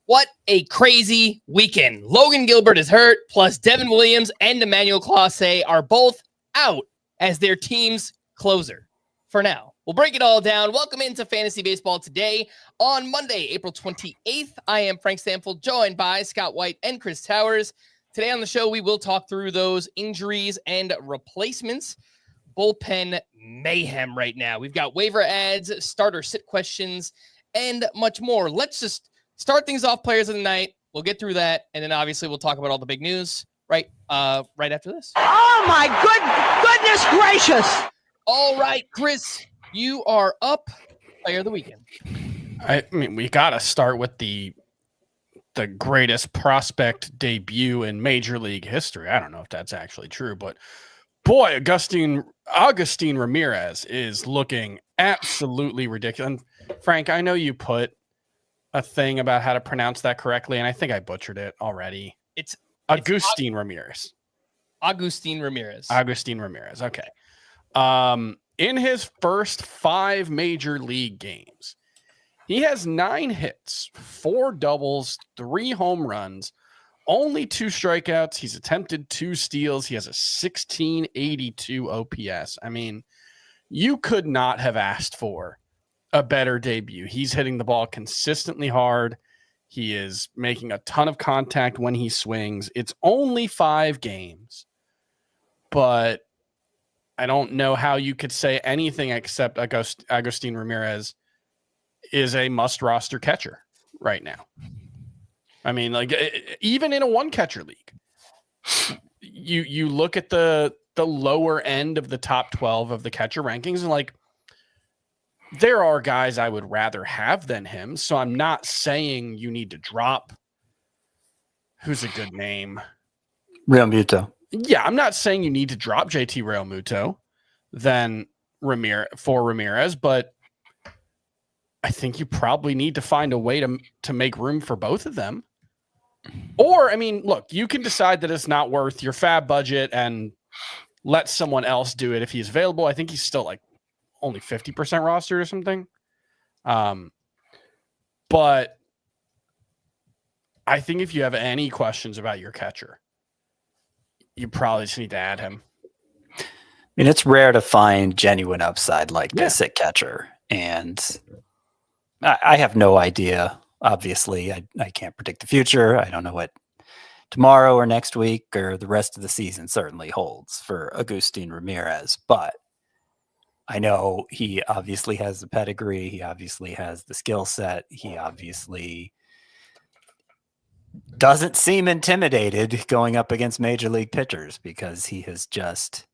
What a crazy weekend. Logan Gilbert is hurt, plus Devin Williams and Emmanuel Clase are both out as their team's closer for now. We'll break it all down. Welcome into Fantasy Baseball today on Monday, April 28th. I am Frank Stampfl, joined by Scott White and Chris Towers. Today on the show, we will talk through those injuries and replacements. Bullpen mayhem right now. We've got waiver ads, starter sit questions, and much more. Let's just start things off, players of the night. We'll get through that, and then obviously we'll talk about all the big news right after this. Oh my goodness gracious! All right, Chris, you are up. Player of the weekend. I mean, we got to start with the greatest prospect debut in Major League history. I don't know if that's actually true, but boy, Agustin Ramirez is looking absolutely ridiculous. And Frank, I know you put a thing about how to pronounce that correctly, and I think I butchered it already. It's Agustin Ramirez. Agustin Ramirez. Okay. In his first 5 major league games, he has 9 hits, 4 doubles, 3 home runs, only 2 strikeouts. He's attempted 2 steals. He has a 1682 OPS. I mean, you could not have asked for a better debut. He's hitting the ball consistently hard. He is making a ton of contact when he swings. It's only 5 games, but I don't know how you could say anything except Agustin Ramirez is a must-roster catcher right now. I mean, like, even in a one-catcher league, you look at the lower end of the top 12 of the catcher rankings, and, like, there are guys I would rather have than him, so I'm not saying you need to drop who's a good name. Realmuto. Yeah, I'm not saying you need to drop JT Realmuto than Ramirez, but I think you probably need to find a way to make room for both of them. Or, I mean, look, you can decide that it's not worth your fab budget and let someone else do it if he's available. I think he's still like only 50% rostered or something. But I think if you have any questions about your catcher, you probably just need to add him. I mean, it's rare to find genuine upside like this at catcher. And I have no idea. Obviously, I can't predict the future. I don't know what tomorrow or next week or the rest of the season certainly holds for Agustin Ramirez. But I know he obviously has the pedigree. He obviously has the skill set. He obviously doesn't seem intimidated going up against major league pitchers because he has just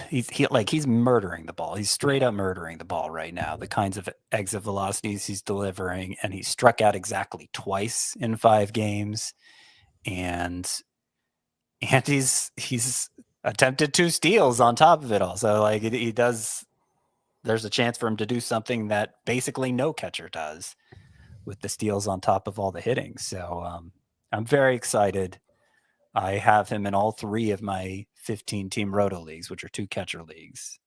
he's murdering the ball. He's straight up murdering the ball right now. The kinds of exit velocities he's delivering, and he struck out exactly twice in 5 games, and he's attempted 2 steals on top of it all. So like he does. There's a chance for him to do something that basically no catcher does, with the steals on top of all the hitting. So I'm very excited. I have him in all 3 of my 15-team roto leagues, which are 2 catcher leagues.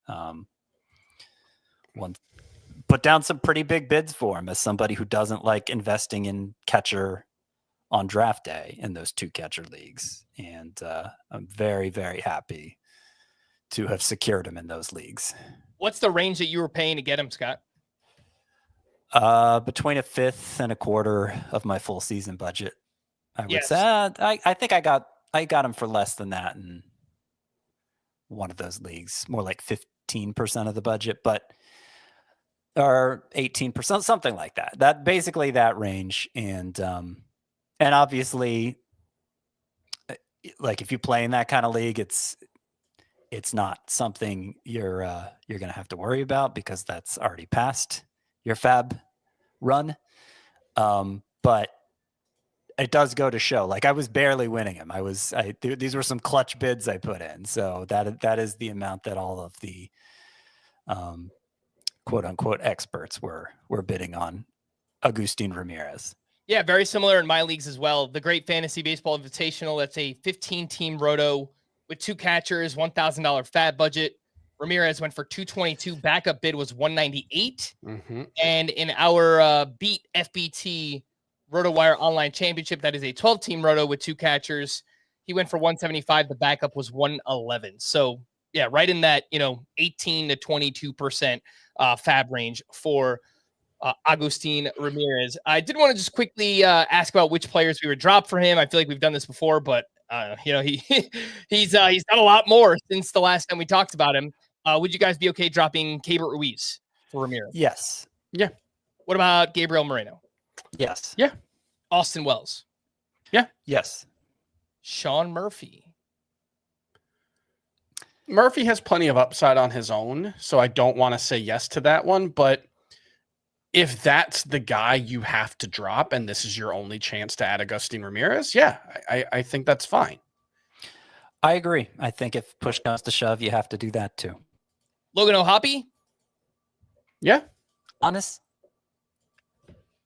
One put down some pretty big bids for him as somebody who doesn't like investing in catcher on draft day in those 2 catcher leagues. And I'm very, very happy to have secured him in those leagues. What's the range that you were paying to get him, Scott? Between a 1/5 and a 1/4 of my full season budget. I would say I think I got him for less than that in one of those leagues, more like 15% of the budget, or 18%, something like that. That basically that range. And obviously, like if you play in that kind of league, it's not something you're going to have to worry about because that's already past your fab run. But it does go to show, like I was barely winning him. These were some clutch bids I put in. So that is the amount that all of the quote unquote experts were bidding on Agustin Ramirez. Yeah, very similar in my leagues as well. The Great Fantasy Baseball Invitational, that's a 15-team roto with 2 catchers, $1,000 fab budget. Ramirez went for $222. Backup bid was $198. Mm-hmm. And in our beat FBT RotoWire Online Championship. That is a 12-team roto with 2 catchers. He went for 175. The backup was 111. So, yeah, right in that, 18 to 22% fab range for Agustin Ramirez. I did want to just quickly ask about which players we would drop for him. I feel like we've done this before, but he's done a lot more since the last time we talked about him. Would you guys be okay dropping Keibert Ruiz for Ramirez? Yes. Yeah. What about Gabriel Moreno? Yes. Yeah. Austin Wells? Yeah. Yes. Sean Murphy? Murphy has plenty of upside on his own, so I don't want to say yes to that one. But if that's the guy you have to drop and this is your only chance to add Agustin Ramirez, yeah, I think that's fine. I agree. I think if push comes to shove, you have to do that too. Logan O'Hoppe? Yeah. Honest?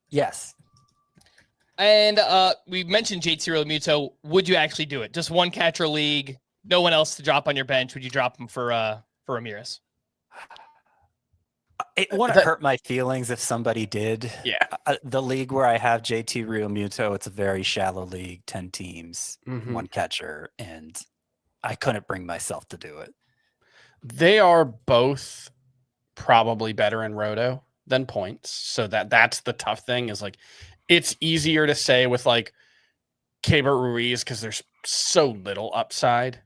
Yes. And we mentioned JT Realmuto. Would you actually do it? Just one catcher league, no one else to drop on your bench. Would you drop him for Ramirez? It wouldn't hurt my feelings if somebody did. Yeah. The league where I have JT Realmuto, it's a very shallow league, 10 teams, one catcher, and I couldn't bring myself to do it. They are both probably better in roto than points. So that's the tough thing is like, it's easier to say with like Keibert Ruiz because there's so little upside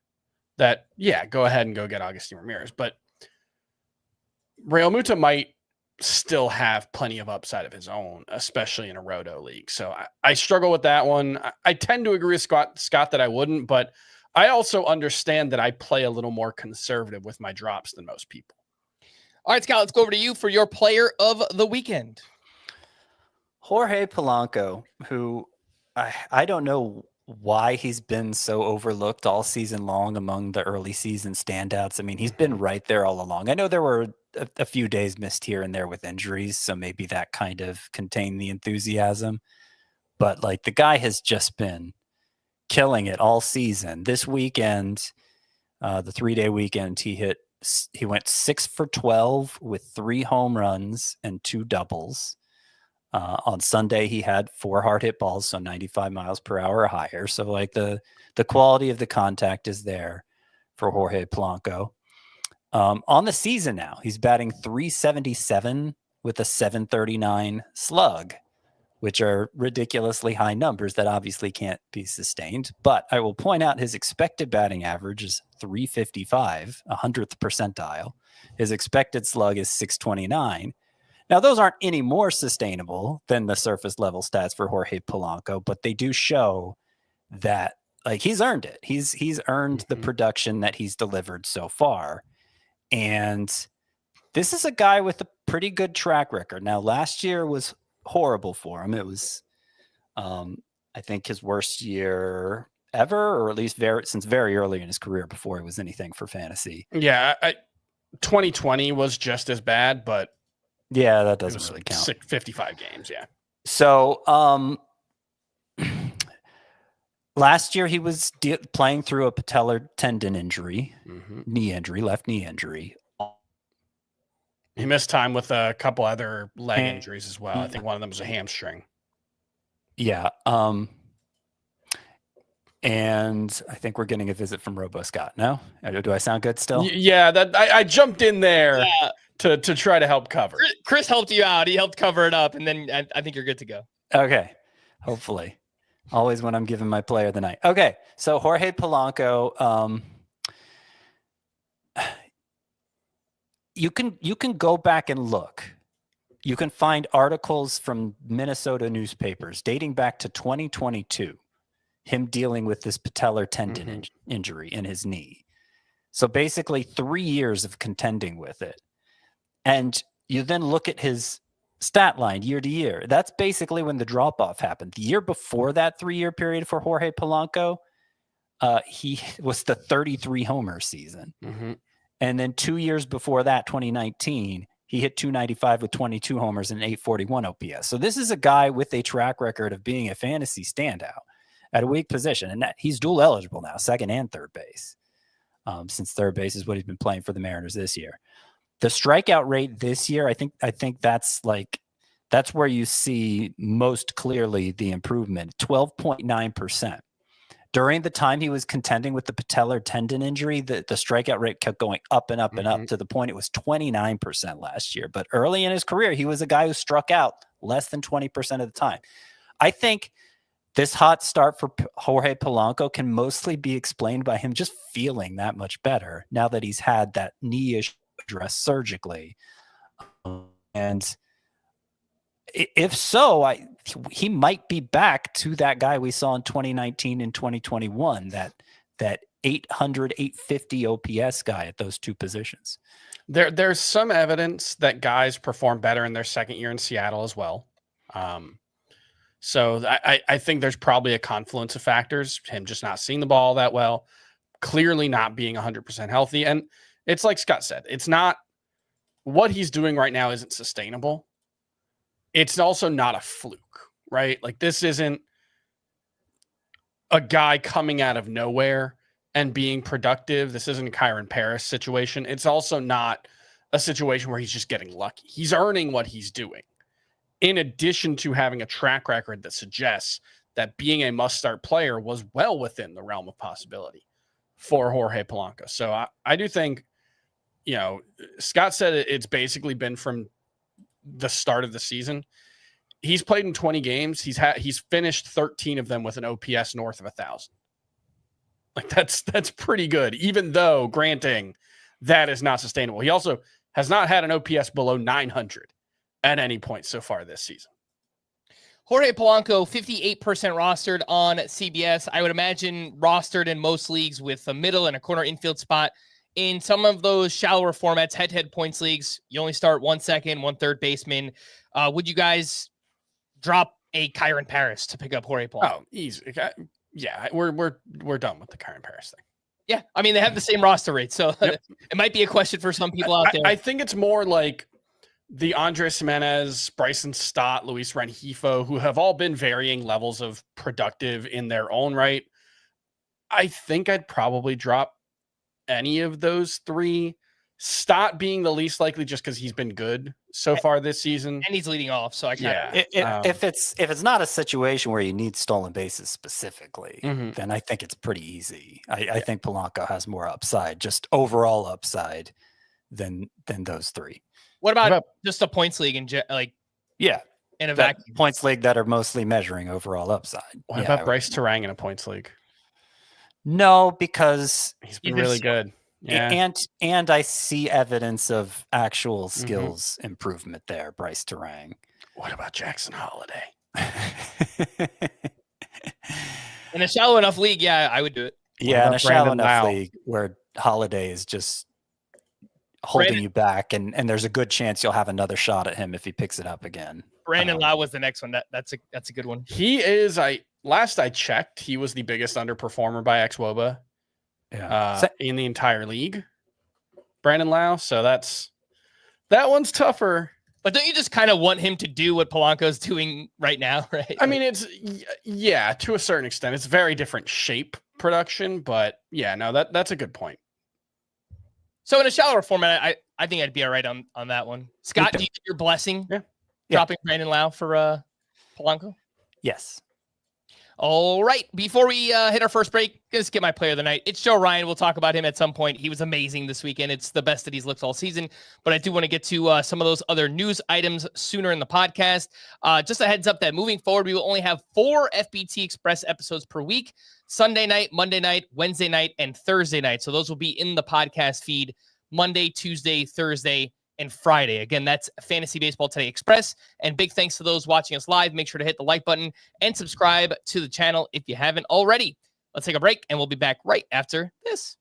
that, yeah, go ahead and go get Agustin Ramirez. But Realmuto might still have plenty of upside of his own, especially in a roto league. So I struggle with that one. I tend to agree with Scott that I wouldn't, but I also understand that I play a little more conservative with my drops than most people. All right, Scott, let's go over to you for your player of the weekend. Jorge Polanco, who I don't know why he's been so overlooked all season long among the early season standouts. I mean, he's been right there all along. I know there were a few days missed here and there with injuries, so maybe that kind of contained the enthusiasm. But like the guy has just been killing it all season. This weekend, the 3-day weekend, he went 6 for 12 with 3 home runs and 2 doubles. On Sunday, he had 4 hard hit balls, so 95 miles per hour or higher. So like the quality of the contact is there for Jorge Polanco. On the season now, he's batting .377 with a .739 slug, which are ridiculously high numbers that obviously can't be sustained. But I will point out his expected batting average is .355, 100th percentile. His expected slug is .629. Now, those aren't any more sustainable than the surface level stats for Jorge Polanco, but they do show that like he's earned it. He's earned the production that he's delivered so far. And this is a guy with a pretty good track record. Now, last year was horrible for him. It was, I think, his worst year ever, or at least since very early in his career before it was anything for fantasy. Yeah, 2020 was just as bad, but yeah, that doesn't really count. 55 games, yeah. So, last year he was playing through a patellar tendon injury, left knee injury. He missed time with a couple other leg injuries as well. I think one of them was a hamstring. Yeah. And I think we're getting a visit from Robo Scott. No? Do I sound good still? Yeah, that I jumped in there to try to help cover. Chris helped you out. He helped cover it up, and then I think you're good to go. Okay. Hopefully. Always when I'm giving my player of the night. Okay. So Jorge Polanco, you can go back and look. You can find articles from Minnesota newspapers dating back to 2022, him dealing with this patellar tendon injury in his knee. So basically 3 years of contending with it. And you then look at his stat line year to year. That's basically when the drop-off happened. The year before that 3-year period for Jorge Polanco, he was the 33 homer season. And then 2 years before that, 2019, he hit .295 with 22 homers and 841 OPS. So this is a guy with a track record of being a fantasy standout at a weak position. And he's dual eligible now, second and third base, since third base is what he's been playing for the Mariners this year. The strikeout rate this year, I think that's like That's where you see most clearly the improvement, 12.9%. During the time he was contending with the patellar tendon injury, the strikeout rate kept going up and up and up to the point it was 29% last year. But early in his career, he was a guy who struck out less than 20% of the time. I think this hot start for Jorge Polanco can mostly be explained by him just feeling that much better now that he's had that knee issue addressed surgically. And if so, he might be back to that guy we saw in 2019 and 2021, that 800, 850 OPS guy at those two positions. There's some evidence that guys perform better in their second year in Seattle as well. So I think there's probably a confluence of factors, him just not seeing the ball that well, clearly not being 100% healthy. And it's like Scott said, it's not what he's doing right now isn't sustainable. It's also not a fluke, right? Like this isn't a guy coming out of nowhere and being productive. This isn't a Kyron Paris situation. It's also not a situation where he's just getting lucky. He's earning what he's doing, in addition to having a track record that suggests that being a must-start player was well within the realm of possibility for Jorge Polanco. So I do think, Scott said it's basically been from the start of the season. He's played in 20 games. He's finished 13 of them with an OPS north of 1,000. Like that's pretty good, even though granting that is not sustainable. He also has not had an OPS below 900 at any point so far this season. Jorge Polanco, 58% rostered on CBS. I would imagine rostered in most leagues with a middle and a corner infield spot. In some of those shallower formats, head-to-head points leagues, you only start 1 second, 1 third baseman. Would you guys drop a Kyron Paris to pick up Jorge Polanco? Oh, easy. Yeah, we're done with the Kyron Paris thing. Yeah, I mean, they have the same roster rate, so it might be a question for some people out there. I think it's more like the Andres Jimenez, Bryson Stott, Luis Rengifo, who have all been varying levels of productive in their own right. I think I'd probably drop any of those three. Stott being the least likely just because he's been good so far this season. And he's leading off, so I kind of... If it's not a situation where you need stolen bases specifically, then I think it's pretty easy. I think Polanco has more upside, just overall upside, than those three. What about just a points league in in a vacuum? Points league that are mostly measuring overall upside. What about Bryce Terang in a points league? No, because he's been really good. Yeah. And I see evidence of actual skills improvement there, Bryce Terang. What about Jackson Holiday? In a shallow enough league, yeah, I would do it. Yeah, in a shallow enough league where Holiday is just holding you back, and there's a good chance you'll have another shot at him if he picks it up again. Brandon Lau was the next one. That's a good one. He is. Last I checked, he was the biggest underperformer by xWOBA in the entire league. Brandon Lau. So that one's tougher. But don't you just kind of want him to do what Polanco's doing right now, right? I mean, it's to a certain extent. It's very different shape production, but yeah, no, that's a good point. So in a shallower format, I think I'd be all right on that one. Scott, do you think you're blessing dropping Brandon Lau for Polanco? Yes. All right. Before we hit our first break, gonna skip my player of the night. It's Joe Ryan. We'll talk about him at some point. He was amazing this weekend. It's the best that he's looked all season. But I do want to get to some of those other news items sooner in the podcast. Just a heads up that moving forward, we will only have 4 FBT Express episodes per week: Sunday night, Monday night, Wednesday night, and Thursday night. So those will be in the podcast feed Monday, Tuesday, Thursday, and Friday. Again, that's Fantasy Baseball Today Express. And big thanks to those watching us live. Make sure to hit the like button and subscribe to the channel if you haven't already. Let's take a break, and we'll be back right after this.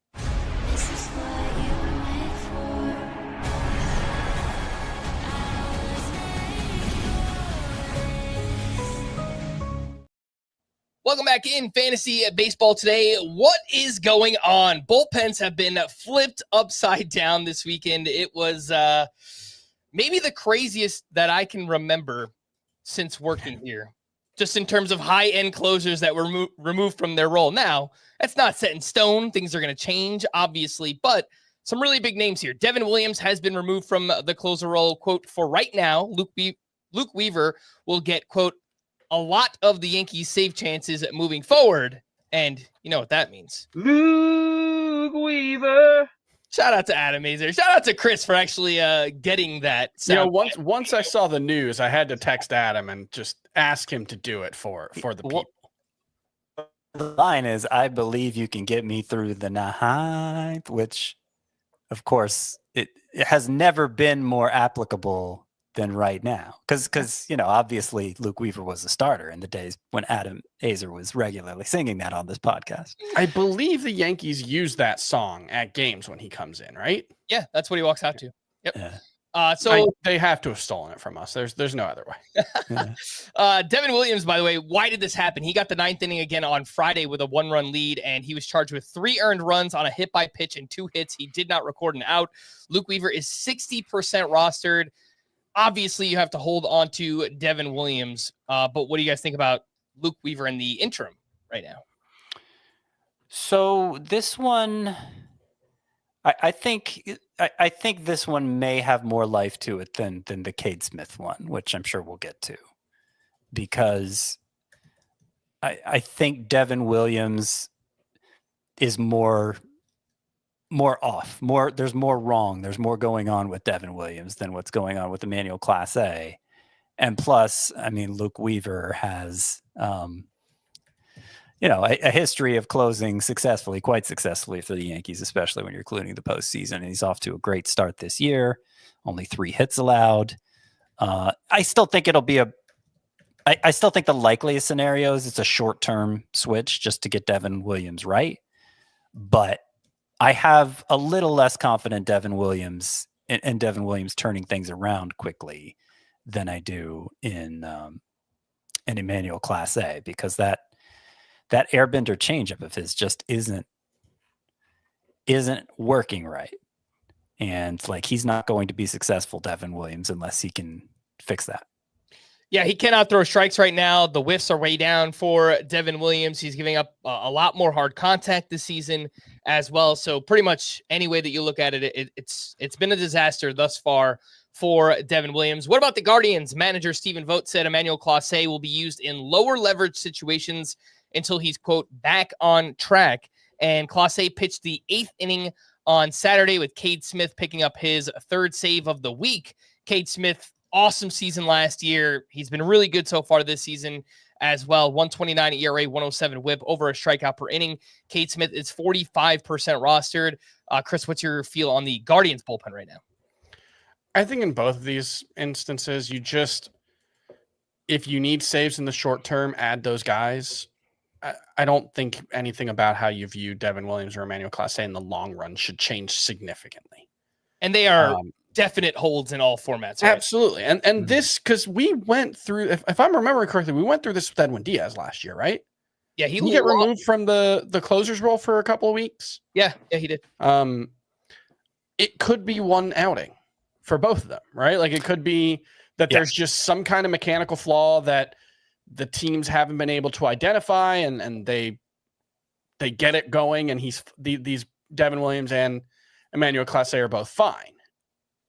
Welcome back in Fantasy Baseball Today. What is going on? Bullpens have been flipped upside down this weekend. It was maybe the craziest that I can remember since working here, just in terms of high-end closers that were removed from their role. Now, that's not set in stone. Things are going to change, obviously, but some really big names here. Devin Williams has been removed from the closer role, quote, for right now. Luke Luke Weaver will get, quote, a lot of the Yankees' save chances moving forward. And you know what that means. Luke Weaver. Shout out to Adam Mazer. Shout out to Chris for actually getting that sound. Once I saw the news, I had to text Adam and just ask him to do it for the people. The line is, I believe you can get me through the ninth, which, of course, it has never been more applicable than right now. Because obviously Luke Weaver was a starter in the days when Adam Azer was regularly singing that on this podcast. I believe the Yankees use that song at games when he comes in, right? Yeah, that's what he walks out to. Yep. Yeah. They have to have stolen it from us. There's no other way. Yeah. Devin Williams, by the way, why did this happen? He got the ninth inning again on Friday with a 1-run lead, and he was charged with 3 earned runs on a hit by pitch and 2 hits. He did not record an out. Luke Weaver is 60% rostered. Obviously, you have to hold on to Devin Williams, but what do you guys think about Luke Weaver in the interim right now? So this one, I think this one may have more life to it than the Cade Smith one, which I'm sure we'll get to, because I think Devin Williams is more off. There's more wrong. There's more going on with Devin Williams than what's going on with Emmanuel Clase. And plus, I mean, Luke Weaver has a history of closing quite successfully for the Yankees, especially when you're including the postseason. And he's off to a great start this year. Only 3 hits allowed. I still think I still think the likeliest scenario is it's a short-term switch just to get Devin Williams right. But I have a little less confident Devin Williams and Devin Williams turning things around quickly than I do in Emmanuel Clase, because that airbender changeup of his just isn't working right. And he's not going to be successful, Devin Williams, unless he can fix that. Yeah, he cannot throw strikes right now. The whiffs are way down for Devin Williams. He's giving up a lot more hard contact this season as well. So pretty much any way that you look at it, it's been a disaster thus far for Devin Williams. What about the Guardians? Manager Stephen Vogt said Emmanuel Clase will be used in lower leverage situations until he's, quote, back on track. And Clase pitched the 8th inning on Saturday with Cade Smith picking up his 3rd save of the week. Cade Smith, awesome season last year. He's been really good so far this season as well. 129 ERA, 107 whip, over a strikeout per inning. Cade Smith is 45% rostered. Chris, what's your feel on the Guardians bullpen right now? I think in both of these instances, if you need saves in the short term, add those guys. I don't think anything about how you view Devin Williams or Emmanuel Clase in the long run should change significantly. And they are definite holds in all formats. Right? Absolutely. And this, because we went through, if I'm remembering correctly, we went through this with Edwin Diaz last year, right? Yeah, he get removed from the closer's role for a couple of weeks. Yeah, he did. It could be one outing for both of them, right? It could be that there's just some kind of mechanical flaw that the teams haven't been able to identify, and they get it going, and these Devin Williams and Emmanuel Clase are both fine.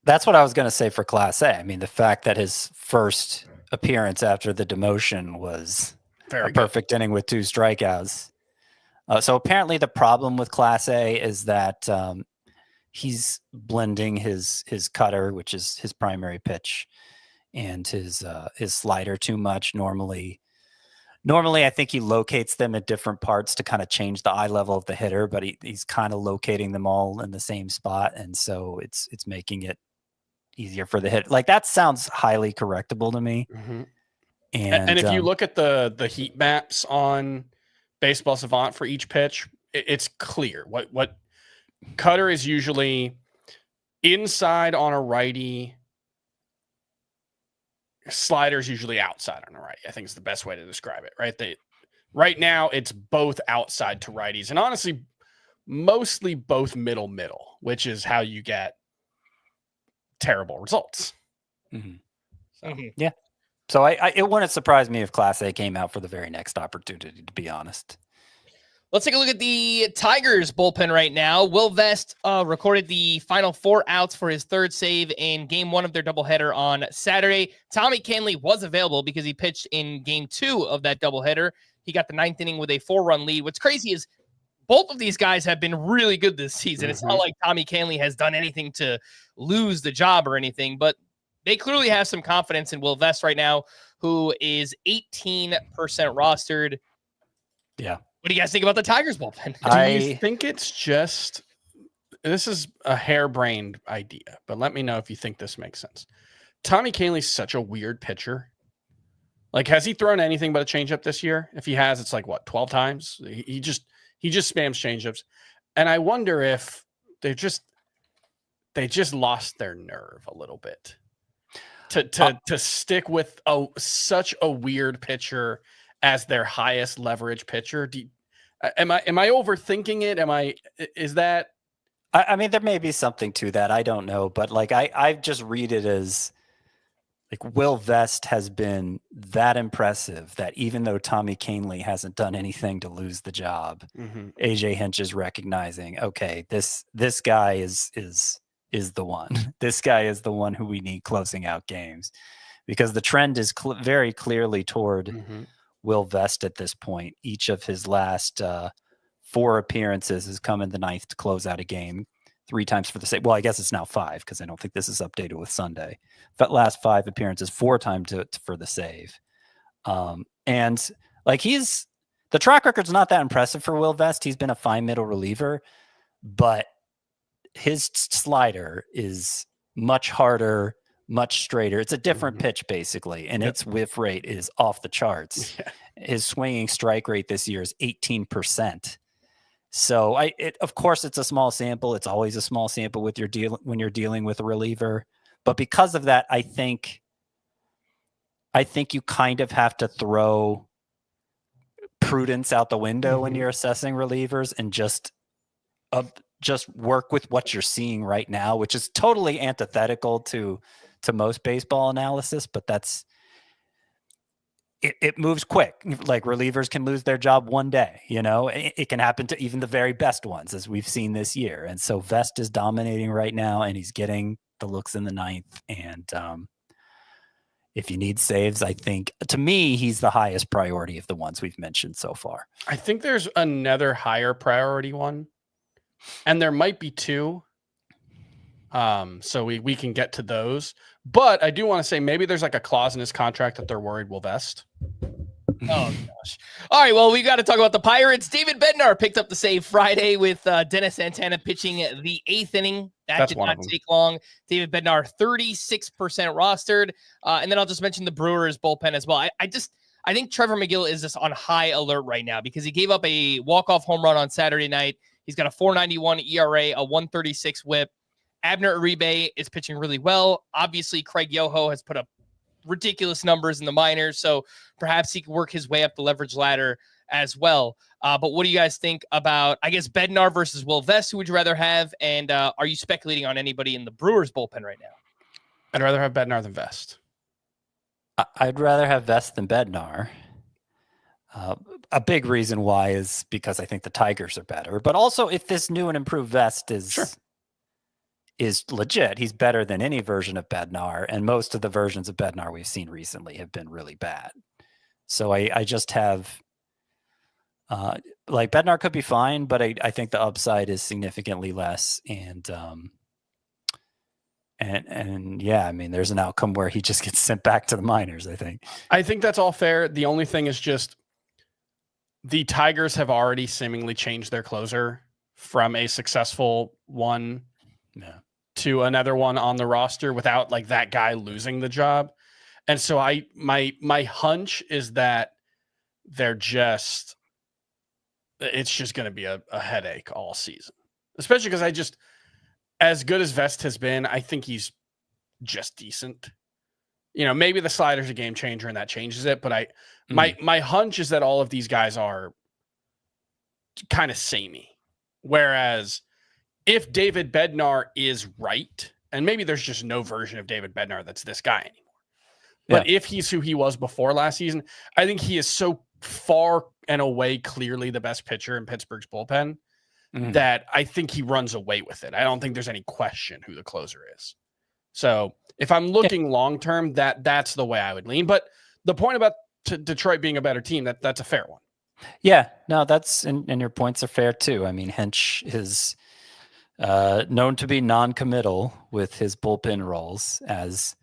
That's what I was going to say for Clase. I mean, the fact that his first appearance after the demotion was a perfect inning with 2 strikeouts. So apparently the problem with Clase is that he's blending his cutter, which is his primary pitch, and his slider too much. Normally, I think he locates them at different parts to kind of change the eye level of the hitter, but he's kind of locating them all in the same spot, and so it's making it easier for the hit. That sounds highly correctable to me. Mm-hmm. And if you look at the heat maps on Baseball Savant for each pitch, it's clear what cutter is usually inside on a righty. Slider's usually outside on the right. I think is the best way to describe it, right? Right now it's both outside to righties, and honestly, mostly both middle, which is how you get terrible results. Mm-hmm. So. Yeah. So it wouldn't surprise me if Clase came out for the very next opportunity, to be honest. Let's take a look at the Tigers bullpen right now. Will Vest recorded the final 4 outs for his third save in game 1 of their doubleheader on Saturday. Tommy Kahnle was available because he pitched in game 2 of that doubleheader. He got the 9th inning with a 4-run lead. What's crazy is both of these guys have been really good this season. It's not like Tommy Kahnle has done anything to lose the job or anything, but they clearly have some confidence in Will Vest right now, who is 18% rostered. Yeah. What do you guys think about the Tigers bullpen? Do you think it's just, this is a harebrained idea, but let me know if you think this makes sense. Tommy Kahnle's such a weird pitcher. Like, has he thrown anything but a changeup this year? If he has, it's like, what, 12 times? He just spams changeups. And I wonder if they just lost their nerve a little bit to stick with such a weird pitcher as their highest leverage pitcher. Am I overthinking it? Is that? I mean, there may be something to that. I don't know, but like I just read it as like Will Vest has been that impressive that even though Tommy Kahnle hasn't done anything to lose the job, AJ Hinch is recognizing, okay, this guy is the one. This guy is the one who we need closing out games, because the trend is very clearly toward Will Vest at this point. Each of his last 4 appearances has come in the 9th to close out a game, 3 times for the save. Well, I guess it's now 5 because I don't think this is updated with Sunday. But last 5 appearances, 4 times for the save. And like the track record's not that impressive for Will Vest. He's been a fine middle reliever, but his slider is much harder, much straighter. It's a different pitch basically, and its whiff rate is off the charts. His swinging strike rate this year is 18%. So of course it's a small sample. It's always a small sample with when you're dealing with a reliever. But because of that, I think you kind of have to throw prudence out the window when you're assessing relievers and just work with what you're seeing right now, which is totally antithetical to most baseball analysis, but it moves quick. Like, relievers can lose their job one day, it can happen to even the very best ones, as we've seen this year. And so Vest is dominating right now, and he's getting the looks in the 9th. And if you need saves, I think, to me, he's the highest priority of the ones we've mentioned so far. I think there's another higher priority one, and there might be 2. So we can get to those. But I do want to say maybe there's like a clause in his contract that they're worried will vest. Oh, gosh. All right, well, we got to talk about the Pirates. David Bednar picked up the save Friday with Dennis Santana pitching the 8th inning. That did not take long. David Bednar, 36% rostered. And then I'll just mention the Brewers bullpen as well. I think Trevor McGill is just on high alert right now because he gave up a walk-off home run on Saturday night. He's got a 4.91 ERA, a 1.36 whip. Abner Uribe is pitching really well. Obviously, Craig Yoho has put up ridiculous numbers in the minors, so perhaps he can work his way up the leverage ladder as well. But what do you guys think about, I guess, Bednar versus Will Vest? Who would you rather have? And are you speculating on anybody in the Brewers bullpen right now? I'd rather have Bednar than Vest. I'd rather have Vest than Bednar. A big reason why is because I think the Tigers are better. But also, if this new and improved Vest is legit, he's better than any version of Bednar, and most of the versions of Bednar we've seen recently have been really bad. So I just have like, Bednar could be fine, but I think the upside is significantly less. And yeah, I mean, there's an outcome where he just gets sent back to the minors, I think that's all fair. The only thing is just the Tigers have already seemingly changed their closer from a successful one to another one on the roster without like that guy losing the job. And so my hunch is that it's just going to be a headache all season, especially because as good as Vest has been, I think he's just decent. Maybe the slider's a game changer and that changes it, but my hunch is that all of these guys are kind of samey. Whereas if David Bednar is right, and maybe there's just no version of David Bednar that's this guy anymore, but if he's who he was before last season, I think he is so far and away clearly the best pitcher in Pittsburgh's bullpen, that I think he runs away with it. I don't think there's any question who the closer is. So if I'm looking long term, that's the way I would lean. But the point about Detroit being a better team, that's a fair one. Yeah, no, that's and your points are fair too. I mean, Hinch is known to be non-committal with his bullpen roles, as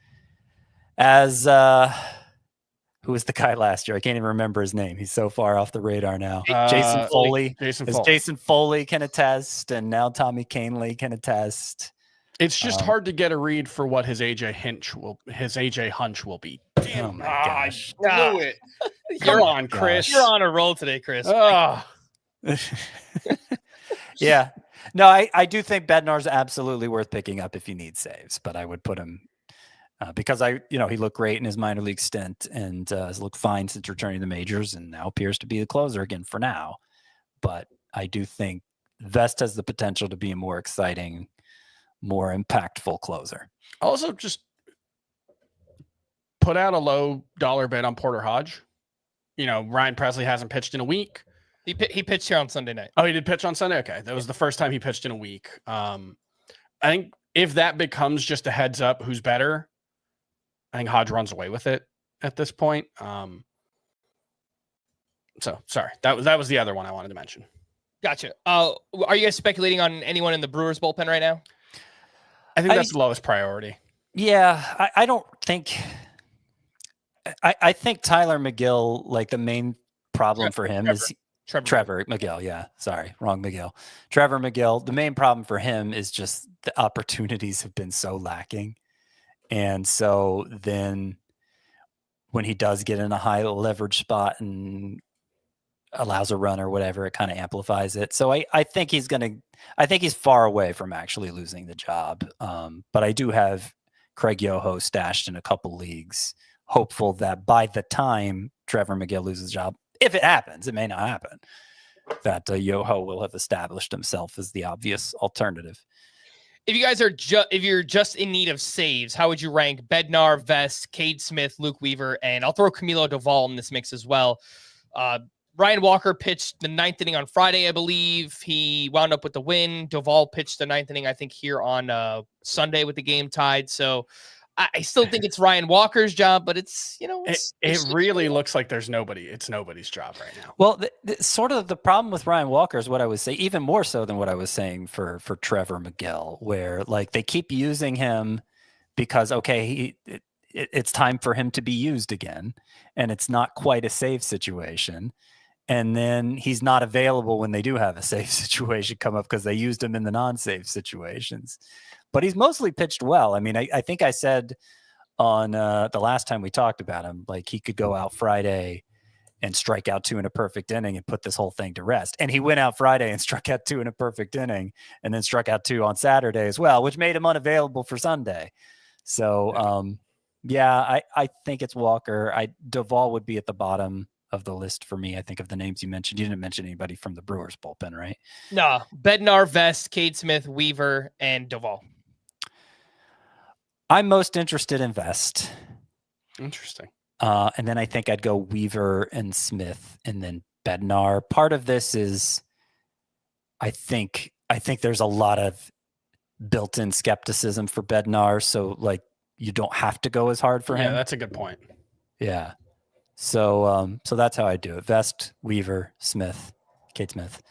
who was the guy last year? I can't even remember his name. He's so far off the radar now. Jason Foley. Jason Foley can attest, and now Tommy Kahnle can attest. It's just hard to get a read for what his AJ hunch will be. Damn, oh my gosh. I blew it. Come on, Chris. You're on a roll today, Chris. Yeah. No, I do think Bednar's absolutely worth picking up if you need saves, but I would put him because he looked great in his minor league stint and has looked fine since returning to the majors and now appears to be the closer again for now. But I do think Vest has the potential to be a more exciting, more impactful closer. Also, just put out a low dollar bet on Porter Hodge. Ryan Presley hasn't pitched in a week. He pitched here on Sunday night. Oh, he did pitch on Sunday? Okay. That was the first time he pitched in a week. I think if that becomes just a heads up who's better, I think Hodge runs away with it at this point. So sorry. That was the other one I wanted to mention. Gotcha. Are you guys speculating on anyone in the Brewers bullpen right now? I think that's the lowest priority. Yeah, I don't think. I think Tyler McGill, like the main problem for him is Trevor McGill. Yeah, sorry, wrong McGill. Trevor McGill. The main problem for him is just the opportunities have been so lacking, and so then when he does get in a high leverage spot and allows a run or whatever, it kind of amplifies it. So I think he's far away from actually losing the job. But I do have Craig Yoho stashed in a couple leagues, hopeful that by the time Trevor McGill loses the job, if it happens, it may not happen, that Yoho will have established himself as the obvious alternative. If you guys are if you're just in need of saves, how would you rank Bednar, Vest, Cade Smith, Luke Weaver, and I'll throw Camilo Doval in this mix as well. Ryan Walker pitched the 9th inning on Friday, I believe. He wound up with the win. Doval pitched the 9th inning, I think, here on Sunday with the game tied. So I still think it's Ryan Walker's job, but it's really looks like there's nobody. It's nobody's job right now. Well, sort of the problem with Ryan Walker is what I would say, even more so than what I was saying for Trevor McGill, where like they keep using him because, okay, it's time for him to be used again, and it's not quite a save situation. And then he's not available when they do have a safe situation come up because they used him in the non-safe situations. But he's mostly pitched well. I mean, I think I said on the last time we talked about him, like he could go out Friday and strike out 2 in a perfect inning and put this whole thing to rest. And he went out Friday and struck out 2 in a perfect inning and then struck out 2 on Saturday as well, which made him unavailable for Sunday. So, I think it's Walker. Doval would be at the bottom of the list for me. I think of the names you mentioned. You didn't mention anybody from the Brewers bullpen, right? No, Bednar, Vest, Cade Smith, Weaver, and Doval. I'm most interested in Vest. Interesting. And then I think I'd go Weaver and Smith and then Bednar. Part of this is I think there's a lot of built-in skepticism for Bednar. So like you don't have to go as hard for him. Yeah, that's a good point. Yeah. So that's how I do it. Vest, Weaver, Smith, Cade Smith,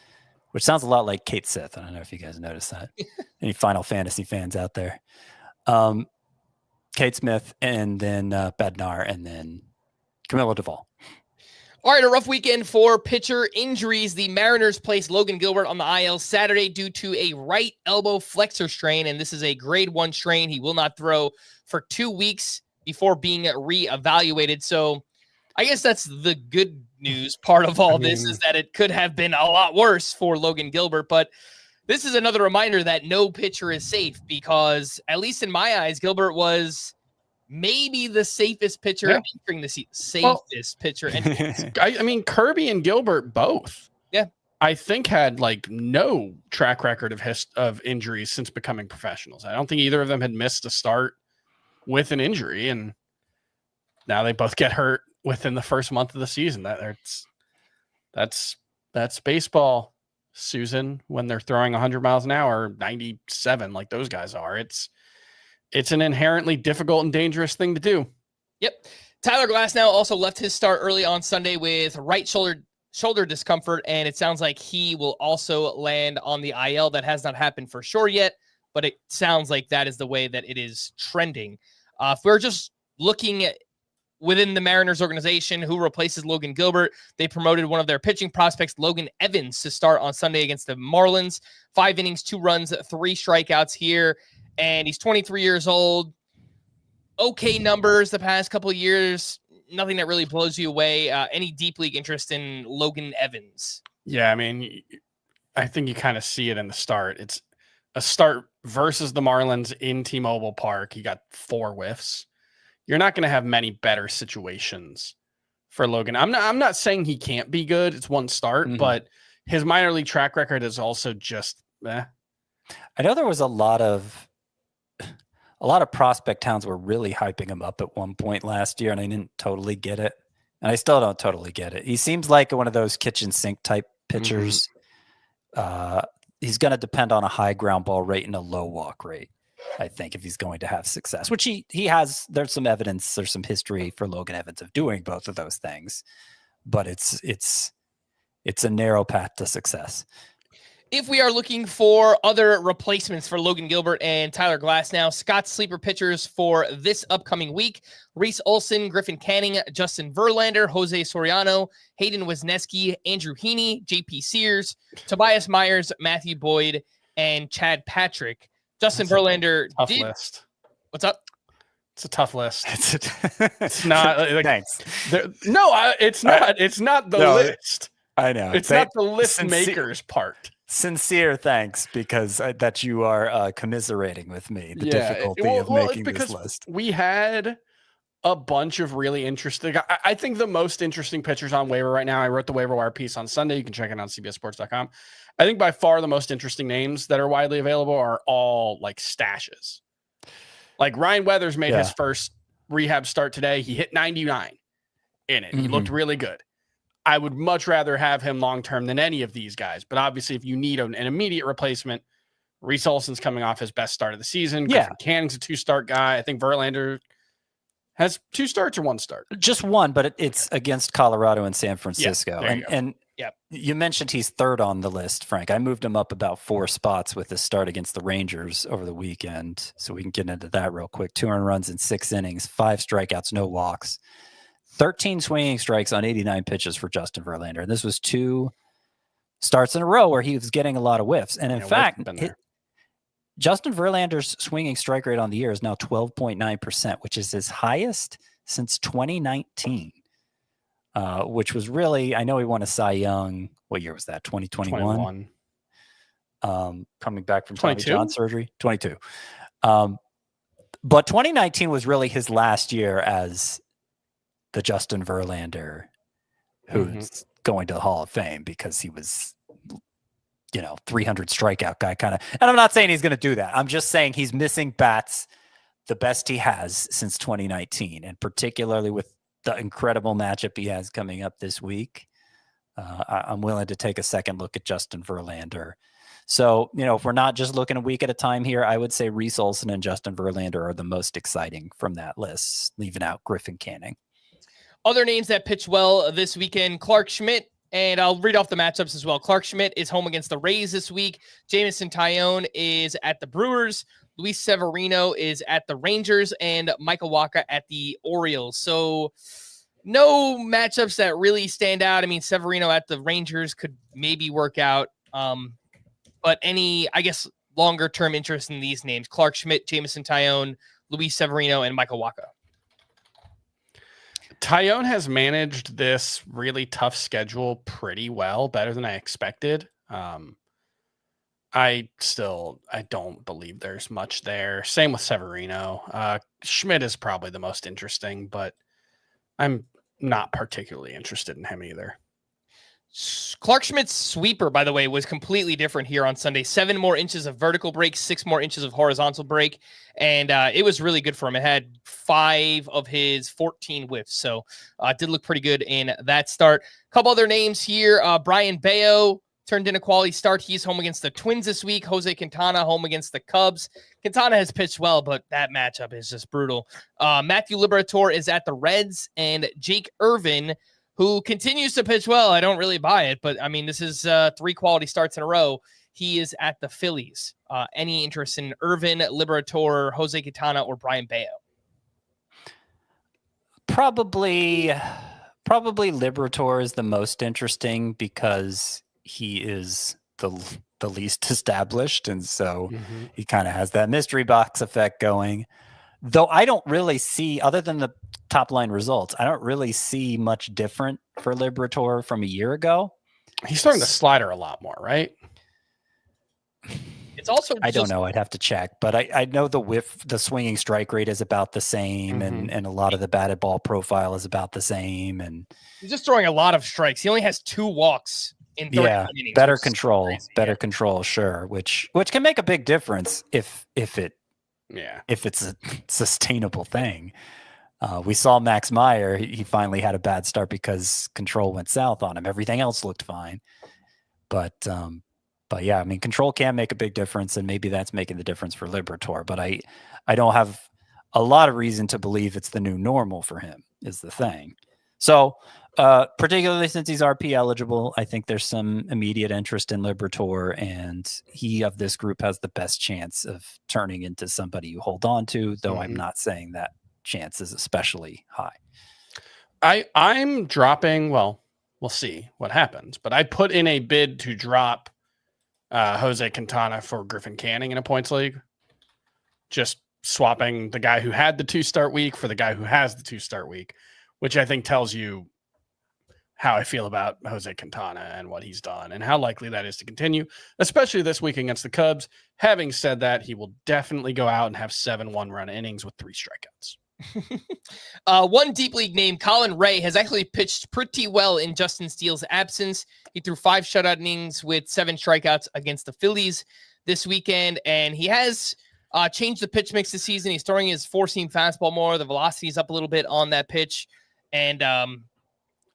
which sounds a lot like Kate Sith. I don't know if you guys noticed that. Any Final Fantasy fans out there? Cade Smith, and then Bednar, and then Camilo Doval. All right, a rough weekend for pitcher injuries. The Mariners placed Logan Gilbert on the IL Saturday due to a right elbow flexor strain, and this is a grade 1 strain. He will not throw for 2 weeks before being reevaluated. So I guess that's the good news part of all this is that it could have been a lot worse for Logan Gilbert. But this is another reminder that no pitcher is safe because, at least in my eyes, Gilbert was maybe the safest pitcher entering the safest pitcher. I mean, Kirby and Gilbert both. Yeah. I think had like no track record of injuries since becoming professionals. I don't think either of them had missed a start with an injury, and now they both get hurt within the first month of the season. That's baseball, Susan, when they're throwing 100 miles an hour, 97 like those guys are. It's an inherently difficult and dangerous thing to do. Yep. Tyler Glasnow also left his start early on Sunday with right shoulder discomfort, and it sounds like he will also land on the IL. That has not happened for sure yet, but it sounds like that is the way that it is trending. If we're just looking at within the Mariners organization, who replaces Logan Gilbert, they promoted one of their pitching prospects, Logan Evans, to start on Sunday against the Marlins. 5 innings, 2 runs, 3 strikeouts here, and he's 23 years old. Okay numbers the past couple of years. Nothing that really blows you away. Any deep league interest in Logan Evans? Yeah, I mean, I think you kind of see it in the start. It's a start versus the Marlins in T-Mobile Park. He got 4 whiffs. You're not going to have many better situations for Logan. I'm not saying he can't be good. It's one start, but his minor league track record is also just I know there was a lot of prospect towns were really hyping him up at one point last year, and I didn't totally get it. And I still don't totally get it. He seems like one of those kitchen sink type pitchers. He's going to depend on a high ground ball rate and a low walk rate, I think, if he's going to have success, which he has. There's some evidence, there's some history for Logan Evans of doing both of those things, but it's a narrow path to success. If we are looking for other replacements for Logan Gilbert and Tyler Glasnow, Scott's sleeper pitchers for this upcoming week: Reese Olson, Griffin Canning, Justin Verlander, Jose Soriano, Hayden Wesneski, Andrew Heaney, JP Sears, Tobias Myers, Matthew Boyd, and Chad Patrick. Justin Verlander tough list. What's up? It's a tough list. It's not. Like, Thanks. It's not. It's not the list. I know. It's not the list makers part. Sincere thanks, because that you are commiserating with me the difficulty of making this list. We had a bunch of really interesting. I think the most interesting pitchers on waiver right now. I wrote the waiver wire piece on Sunday. You can check it on CBSSports.com. I think by far the most interesting names that are widely available are all like stashes. Like Ryan Weathers made his first rehab start today. He hit 99 in it. He looked really good. I would much rather have him long-term than any of these guys. But obviously, if you need an immediate replacement, Reese Olson's coming off his best start of the season. Griffin Canning's a 2-start guy. I think Verlander has 2 starts or 1 start. Just 1, but it's against Colorado and San Francisco. And you mentioned he's 3rd on the list, Frank. I moved him up about 4 spots with his start against the Rangers over the weekend. So we can get into that real quick. 2 earned runs in 6 innings, 5 strikeouts, no walks. 13 swinging strikes on 89 pitches for Justin Verlander. And this was 2 starts in a row where he was getting a lot of whiffs. And in fact, Justin Verlander's swinging strike rate on the year is now 12.9%, which is his highest since 2019, which was really, I know he won a Cy Young. What year was that? 2021? Coming back from Tommy John surgery. 22. But 2019 was really his last year as the Justin Verlander who's going to the Hall of Fame, because he was, 300 strikeout guy kind of. And I'm not saying he's going to do that. I'm just saying he's missing bats the best he has since 2019, and particularly with the incredible matchup he has coming up this week. I'm willing to take a second look at Justin Verlander. So, if we're not just looking a week at a time here, I would say Reese Olson and Justin Verlander are the most exciting from that list, leaving out Griffin Canning. Other names that pitched well this weekend: Clark Schmidt, and I'll read off the matchups as well. Clark Schmidt is home against the Rays this week. Jameson Taillon is at the Brewers. Luis Severino is at the Rangers, and Michael Wacha at the Orioles. So no matchups that really stand out. I mean, Severino at the Rangers could maybe work out. But any, I guess, longer-term interest in these names: Clark Schmidt, Jameson Taillon, Luis Severino, and Michael Wacha. Taillon has managed this really tough schedule pretty well, better than I expected. I don't believe there's much there. Same with Severino. Schmidt is probably the most interesting, but I'm not particularly interested in him either. Clark Schmidt's sweeper, by the way, was completely different here on Sunday. 7 more inches of vertical break, 6 more inches of horizontal break, and it was really good for him. It had 5 of his 14 whiffs, so it did look pretty good in that start. A couple other names here. Brian Bayo turned in a quality start. He's home against the Twins this week. Jose Quintana home against the Cubs. Quintana has pitched well, but that matchup is just brutal. Matthew Liberatore is at the Reds, and Jake Irvin, who continues to pitch well. I don't really buy it, but I mean, this is 3 quality starts in a row. He is at the Phillies. Any interest in Irvin, Liberatore, Jose Quintana, or Brian Bayo? Probably Liberatore is the most interesting because he is the least established, and so he kind of has that mystery box effect going. Though I don't really see, other than the top line results, I don't really see much different for Liberatore from a year ago. He's throwing the slider a lot more, right? It's also I don't know. I'd have to check, but I know the swinging strike rate is about the same, and a lot of the batted ball profile is about the same. And he's just throwing a lot of strikes. He only has 2 walks in 30 innings. Better control, sure, which can make a big difference if it's a sustainable thing. We saw Max Meyer. He finally had a bad start because control went south on him. Everything else looked fine. But yeah, I mean, control can make a big difference, and maybe that's making the difference for Liberatore. But I don't have a lot of reason to believe it's the new normal for him, is the thing. So particularly since he's RP eligible, I think there's some immediate interest in Liberatore, and he of this group has the best chance of turning into somebody you hold on to, though I'm not saying that chance is especially high. I'm dropping, well, we'll see what happens, but I put in a bid to drop Jose Quintana for Griffin Canning in a points league. Just swapping the guy who had the 2-start week for the guy who has the 2-start week, which I think tells you how I feel about Jose Quintana and what he's done and how likely that is to continue, especially this week against the Cubs. Having said that, he will definitely go out and have 7 one-run innings with 3 strikeouts. One deep league name, Colin Ray, has actually pitched pretty well in Justin Steele's absence. He threw 5 shutout innings with 7 strikeouts against the Phillies this weekend, and he has changed the pitch mix this season. He's throwing his 4-seam fastball more. The velocity is up a little bit on that pitch, and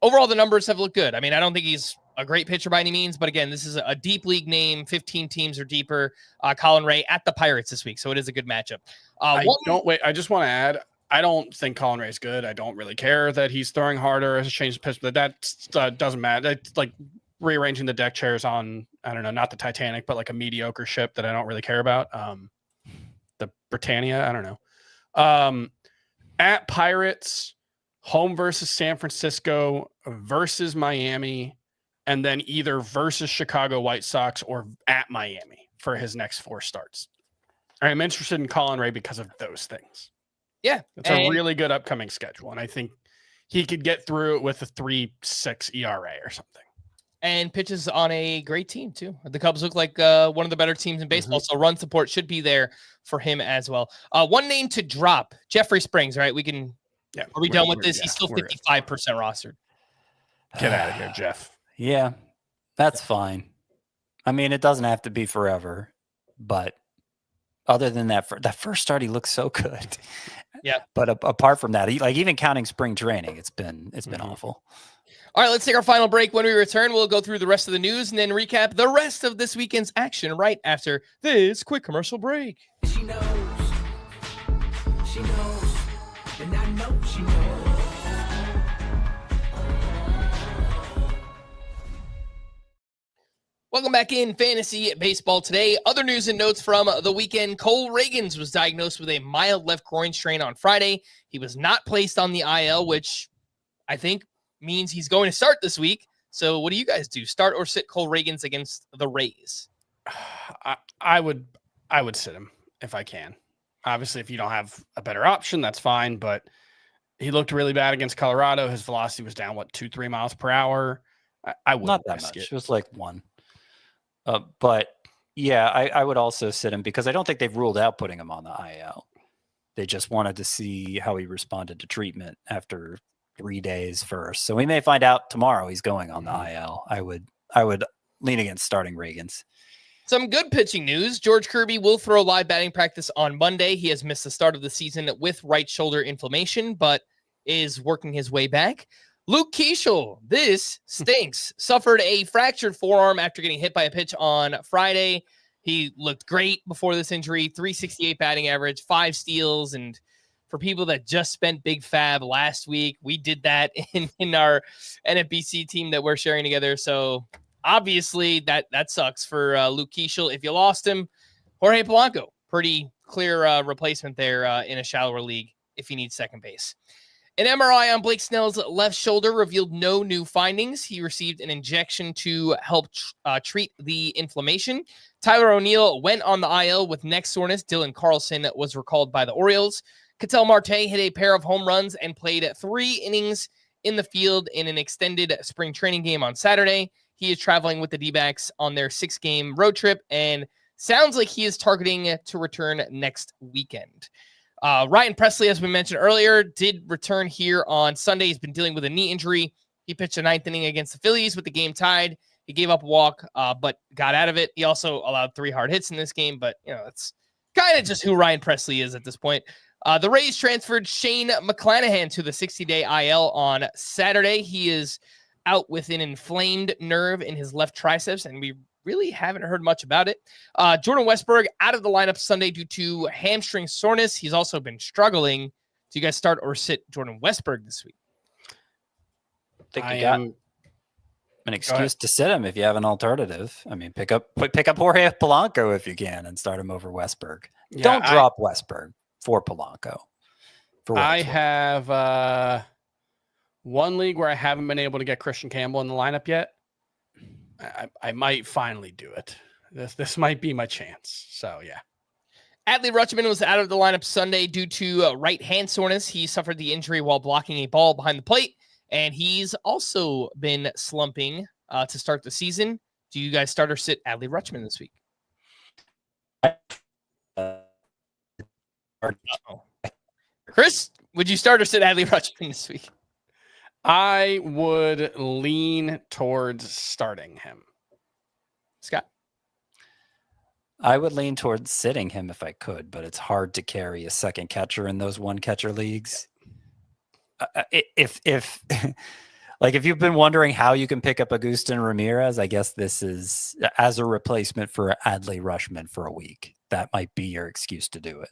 overall the numbers have looked good. I mean, I don't think he's a great pitcher by any means, but again, this is a deep league name, 15 teams or deeper. Colin Ray at the Pirates this week, so it is a good matchup. I just want to add, I don't think Colin Ray is good. I don't really care that he's throwing harder as a change of pitch, but that doesn't matter. It's like rearranging the deck chairs on, I don't know, not the Titanic, but like a mediocre ship that I don't really care about. The Britannia, I don't know. At Pirates, home versus San Francisco versus Miami, and then either versus Chicago White Sox or at Miami for his next 4 starts. I'm interested in Colin Ray because of those things. Yeah. It's a really good upcoming schedule, and I think he could get through it with a 3.6 ERA or something. And pitches on a great team, too. The Cubs look like one of the better teams in baseball, so run support should be there for him as well. One name to drop, Jeffrey Springs, right? We can... Yeah, are we done with this? He's still 55% rostered. Get out of here, Jeff. Yeah, that's fine. I mean, it doesn't have to be forever, but other than that, that first start, he looks so good. Yeah. But apart from that, even counting spring training, it's been awful. All right, let's take our final break. When we return, we'll go through the rest of the news and then recap the rest of this weekend's action right after this quick commercial break. She knows. And I know she knows. Welcome back in Fantasy Baseball today. Other news and notes from the weekend. Cole Ragans was diagnosed with a mild left groin strain on Friday. He was not placed on the IL, which I think means he's going to start this week. So what do you guys do? Start or sit Cole Ragans against the Rays? I would sit him if I can. Obviously, if you don't have a better option, that's fine. But he looked really bad against Colorado. His velocity was down, 2-3 miles per hour. I wouldn't not that much. It was like 1. But yeah, I would also sit him because I don't think they've ruled out putting him on the IL. They just wanted to see how he responded to treatment after 3 days first. So we may find out tomorrow he's going on the IL. I would lean against starting Ragans. Some good pitching news. George Kirby will throw live batting practice on Monday. He has missed the start of the season with right shoulder inflammation, but is working his way back. Luke Keeschel, this stinks, suffered a fractured forearm after getting hit by a pitch on Friday. He looked great before this injury, 368 batting average, 5 steals. And for people that just spent Big Fab last week, we did that in our NFBC team that we're sharing together. So obviously that sucks for Luke Keeschel. If you lost him, Jorge Polanco, pretty clear replacement there in a shallower league if you need second base. An MRI on Blake Snell's left shoulder revealed no new findings. He received an injection to help treat the inflammation. Tyler O'Neill went on the IL with neck soreness. Dylan Carlson was recalled by the Orioles. Ketel Marte hit a pair of home runs and played 3 innings in the field in an extended spring training game on Saturday. He is traveling with the D-backs on their 6-game road trip and sounds like he is targeting to return next weekend. Ryan Presley, as we mentioned earlier, did return here on Sunday. He's been dealing with a knee injury. He pitched a 9th inning against the Phillies with the game tied. He gave up a walk, but got out of it. He also allowed 3 hard hits in this game, but it's kind of just who Ryan Presley is at this point. The Rays transferred Shane McClanahan to the 60-day IL on Saturday. He is out with an inflamed nerve in his left triceps, and we really haven't heard much about it. Jordan Westburg out of the lineup Sunday due to hamstring soreness. He's also been struggling. Do you guys start or sit Jordan Westburg this week? I think you got an excuse to sit him if you have an alternative. I mean, pick up Jorge Polanco if you can and start him over Westburg. Yeah, Don't drop Westburg for Polanco. I have one league where I haven't been able to get Christian Campbell in the lineup yet. I might finally do it. This might be my chance. So, yeah. Adley Rutschman was out of the lineup Sunday due to right hand soreness. He suffered the injury while blocking a ball behind the plate, and he's also been slumping to start the season. Do you guys start or sit Adley Rutschman this week? Chris, would you start or sit Adley Rutschman this week? I would lean towards starting him. Scott? I would lean towards sitting him if I could, but it's hard to carry a second catcher in those 1-catcher leagues. If you've been wondering how you can pick up Agustin Ramirez, I guess this is as a replacement for Adley Rutschman for a week. That might be your excuse to do it.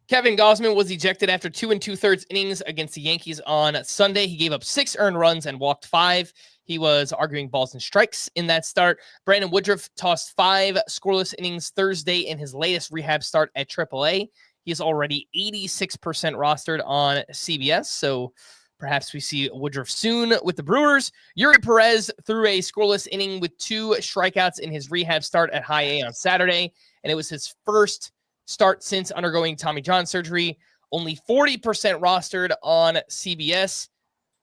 Kevin Gausman was ejected after 2 2/3 innings against the Yankees on Sunday. He gave up 6 earned runs and walked 5. He was arguing balls and strikes in that start. Brandon Woodruff tossed 5 scoreless innings Thursday in his latest rehab start at AAA. He is already 86% rostered on CBS, so perhaps we see Woodruff soon with the Brewers. Yuri Perez threw a scoreless inning with 2 strikeouts in his rehab start at High A on Saturday, and it was his first start since undergoing Tommy John surgery. Only 40% rostered on CBS.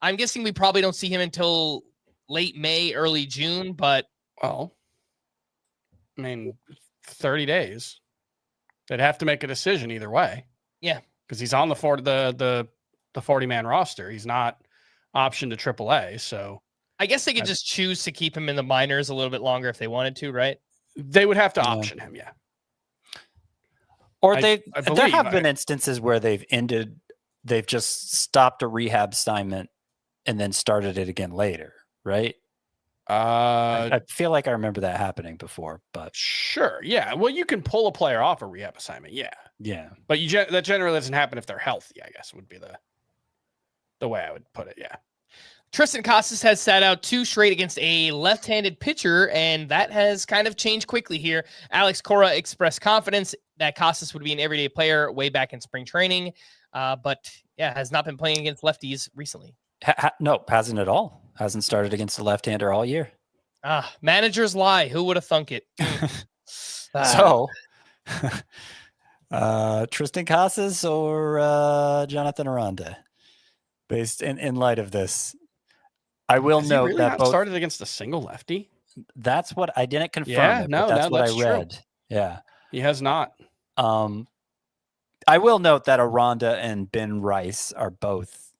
I'm guessing we probably don't see him until late May, early June, but well, I mean, 30 days. They'd have to make a decision either way. Yeah, because he's on the 40-man roster. He's not optioned to AAA, so I guess they could just choose to keep him in the minors a little bit longer if they wanted to, right? They would have to option him, yeah. Or there have been instances where they've just stopped a rehab assignment and then started it again later, right? I feel like I remember that happening before, but sure, yeah. Well, you can pull a player off a rehab assignment, yeah. But that generally doesn't happen if they're healthy, I guess would be the way I would put it, yeah. Tristan Casas has sat out 2 straight against a left-handed pitcher, and that has kind of changed quickly here. Alex Cora expressed confidence that Casas would be an everyday player way back in spring training, but has not been playing against lefties recently. No, hasn't at all. Hasn't started against the left-hander all year. Managers lie. Who would have thunk it? So, Tristan Casas or Jonathan Aranda, based in light of this. I will note really that both started against a single lefty. That's what I didn't confirm. Yeah, that's what I read. True. Yeah, he has not. I will note that Aranda and Ben Rice are both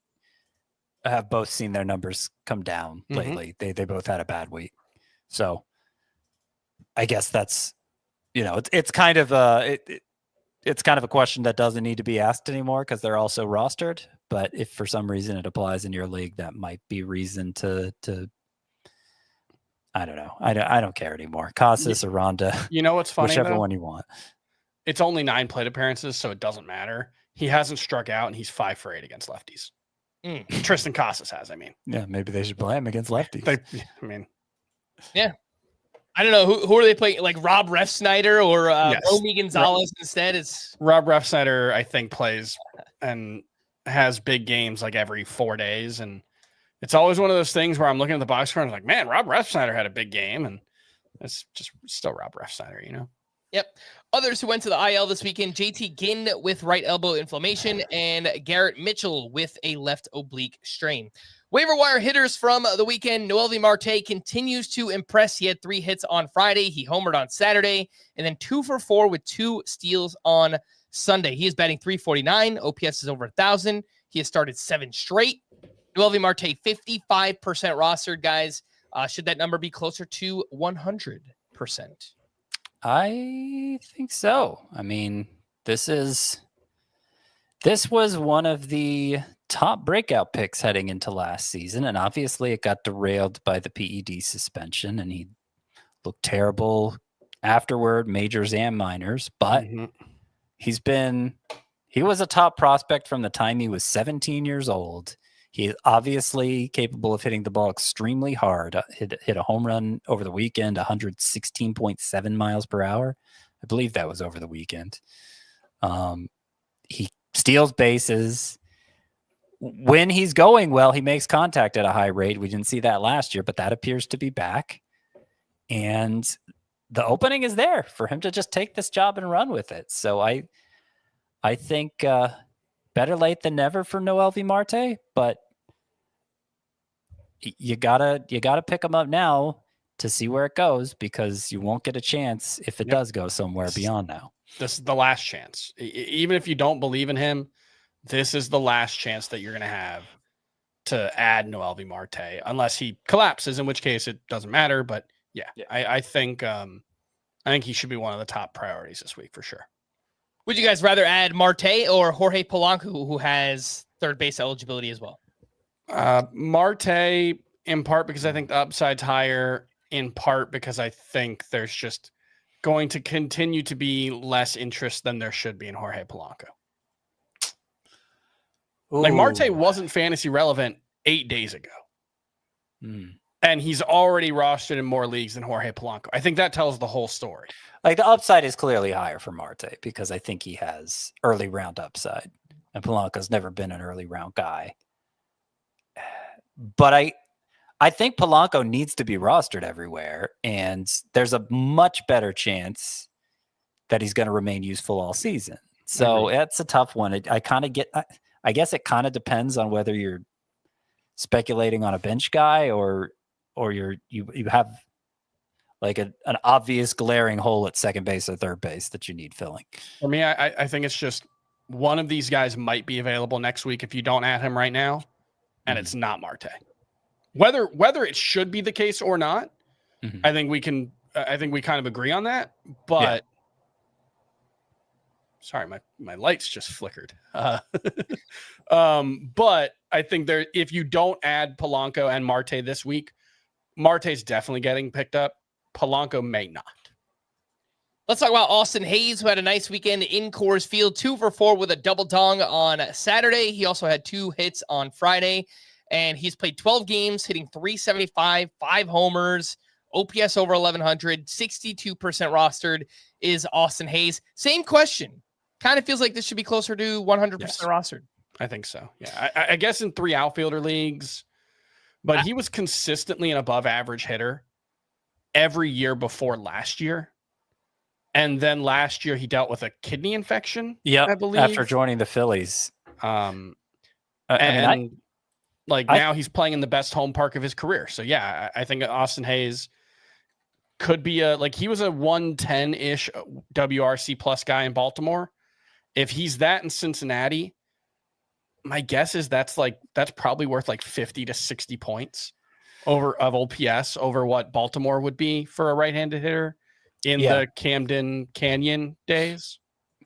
have both seen their numbers come down lately. They both had a bad week. So I guess that's, it's kind of it's kind of a question that doesn't need to be asked anymore because they're also rostered. But if for some reason it applies in your league, that might be reason to I don't know. I don't care anymore. Casas or Ronda. You know what's funny? Whichever one you want. It's only 9 plate appearances, so it doesn't matter. He hasn't struck out, and he's 5 for 8 against lefties. Tristan Casas has, I mean. Yeah, maybe they should play him against lefties. Yeah. I don't know. Who are they playing? Like Rob Refsnyder or Romy Gonzalez instead? It's Rob Refsnyder, I think, plays and has big games like every 4 days. And it's always one of those things where I'm looking at the box score and I'm like, man, Rob Refsnyder had a big game. And it's just still Rob Refsnyder, you know? Yep. Others who went to the IL this weekend, JT Ginn with right elbow inflammation and Garrett Mitchell with a left oblique strain. Waiver wire hitters from the weekend. Noelvi Marte continues to impress. He had 3 hits on Friday. He homered on Saturday and then 2 for 4 with 2 steals on Sunday. He is batting .349. OPS is over 1,000. He has started 7 straight. Noelvi Marte, 55% rostered, guys. Should that number be closer to 100%? I think so. I mean, this was one of the top breakout picks heading into last season, and obviously it got derailed by the PED suspension, and he looked terrible afterward, majors and minors, but he was a top prospect from the time he was 17 years old. He is obviously capable of hitting the ball extremely hard. Hit a home run over the weekend, 116.7 miles per hour. I believe that was over the weekend. He steals bases. When he's going well, he makes contact at a high rate. We didn't see that last year, but that appears to be back. And the opening is there for him to just take this job and run with it. So I think better late than never for Noelvi Marte, but you gotta pick him up now to see where it goes, because you won't get a chance if it does go somewhere beyond now. This is the last chance. Even if you don't believe in him, this is the last chance that you're going to have to add Noelvi Marte, unless he collapses, in which case it doesn't matter. But I think he should be one of the top priorities this week for sure. Would you guys rather add Marte or Jorge Polanco, who has third base eligibility as well? Marte, in part because I think the upside's higher, in part because I think there's just going to continue to be less interest than there should be in Jorge Polanco. Like Marte wasn't fantasy relevant 8 days ago. And he's already rostered in more leagues than Jorge Polanco. I think that tells the whole story. Like the upside is clearly higher for Marte because I think he has early round upside, and Polanco's never been an early round guy. But I think Polanco needs to be rostered everywhere, and there's a much better chance that he's going to remain useful all season. So that's a tough one. I guess it kind of depends on whether you're speculating on a bench guy or you have like an obvious glaring hole at second base or third base that you need filling. For me, I think it's just one of these guys might be available next week if you don't add him right now, and it's not Marte. Whether it should be the case or not, I think we kind of agree on that. But sorry, my lights just flickered. But I think if you don't add Polanco and Marte this week, Marte's definitely getting picked up. Polanco may not. Let's talk about Austin Hayes, who had a nice weekend in Coors Field, 2 for 4 with a double dong on Saturday. He also had 2 hits on Friday, and he's played 12 games, hitting .375, 5 homers, OPS over 1,100, 62% rostered is Austin Hayes. Same question. Kind of feels like this should be closer to 100% rostered. I think so. Yeah, I guess in 3 outfielder leagues, but he was consistently an above average hitter every year before last year. And then last year he dealt with a kidney infection. I believe, after joining the Phillies. Now he's playing in the best home park of his career. So yeah, I think Austin Hayes could be he was a 110-ish WRC plus guy in Baltimore. If he's that in Cincinnati, my guess is that's probably worth like 50 to 60 points of OPS over what Baltimore would be for a right-handed hitter in the Camden Canyon days.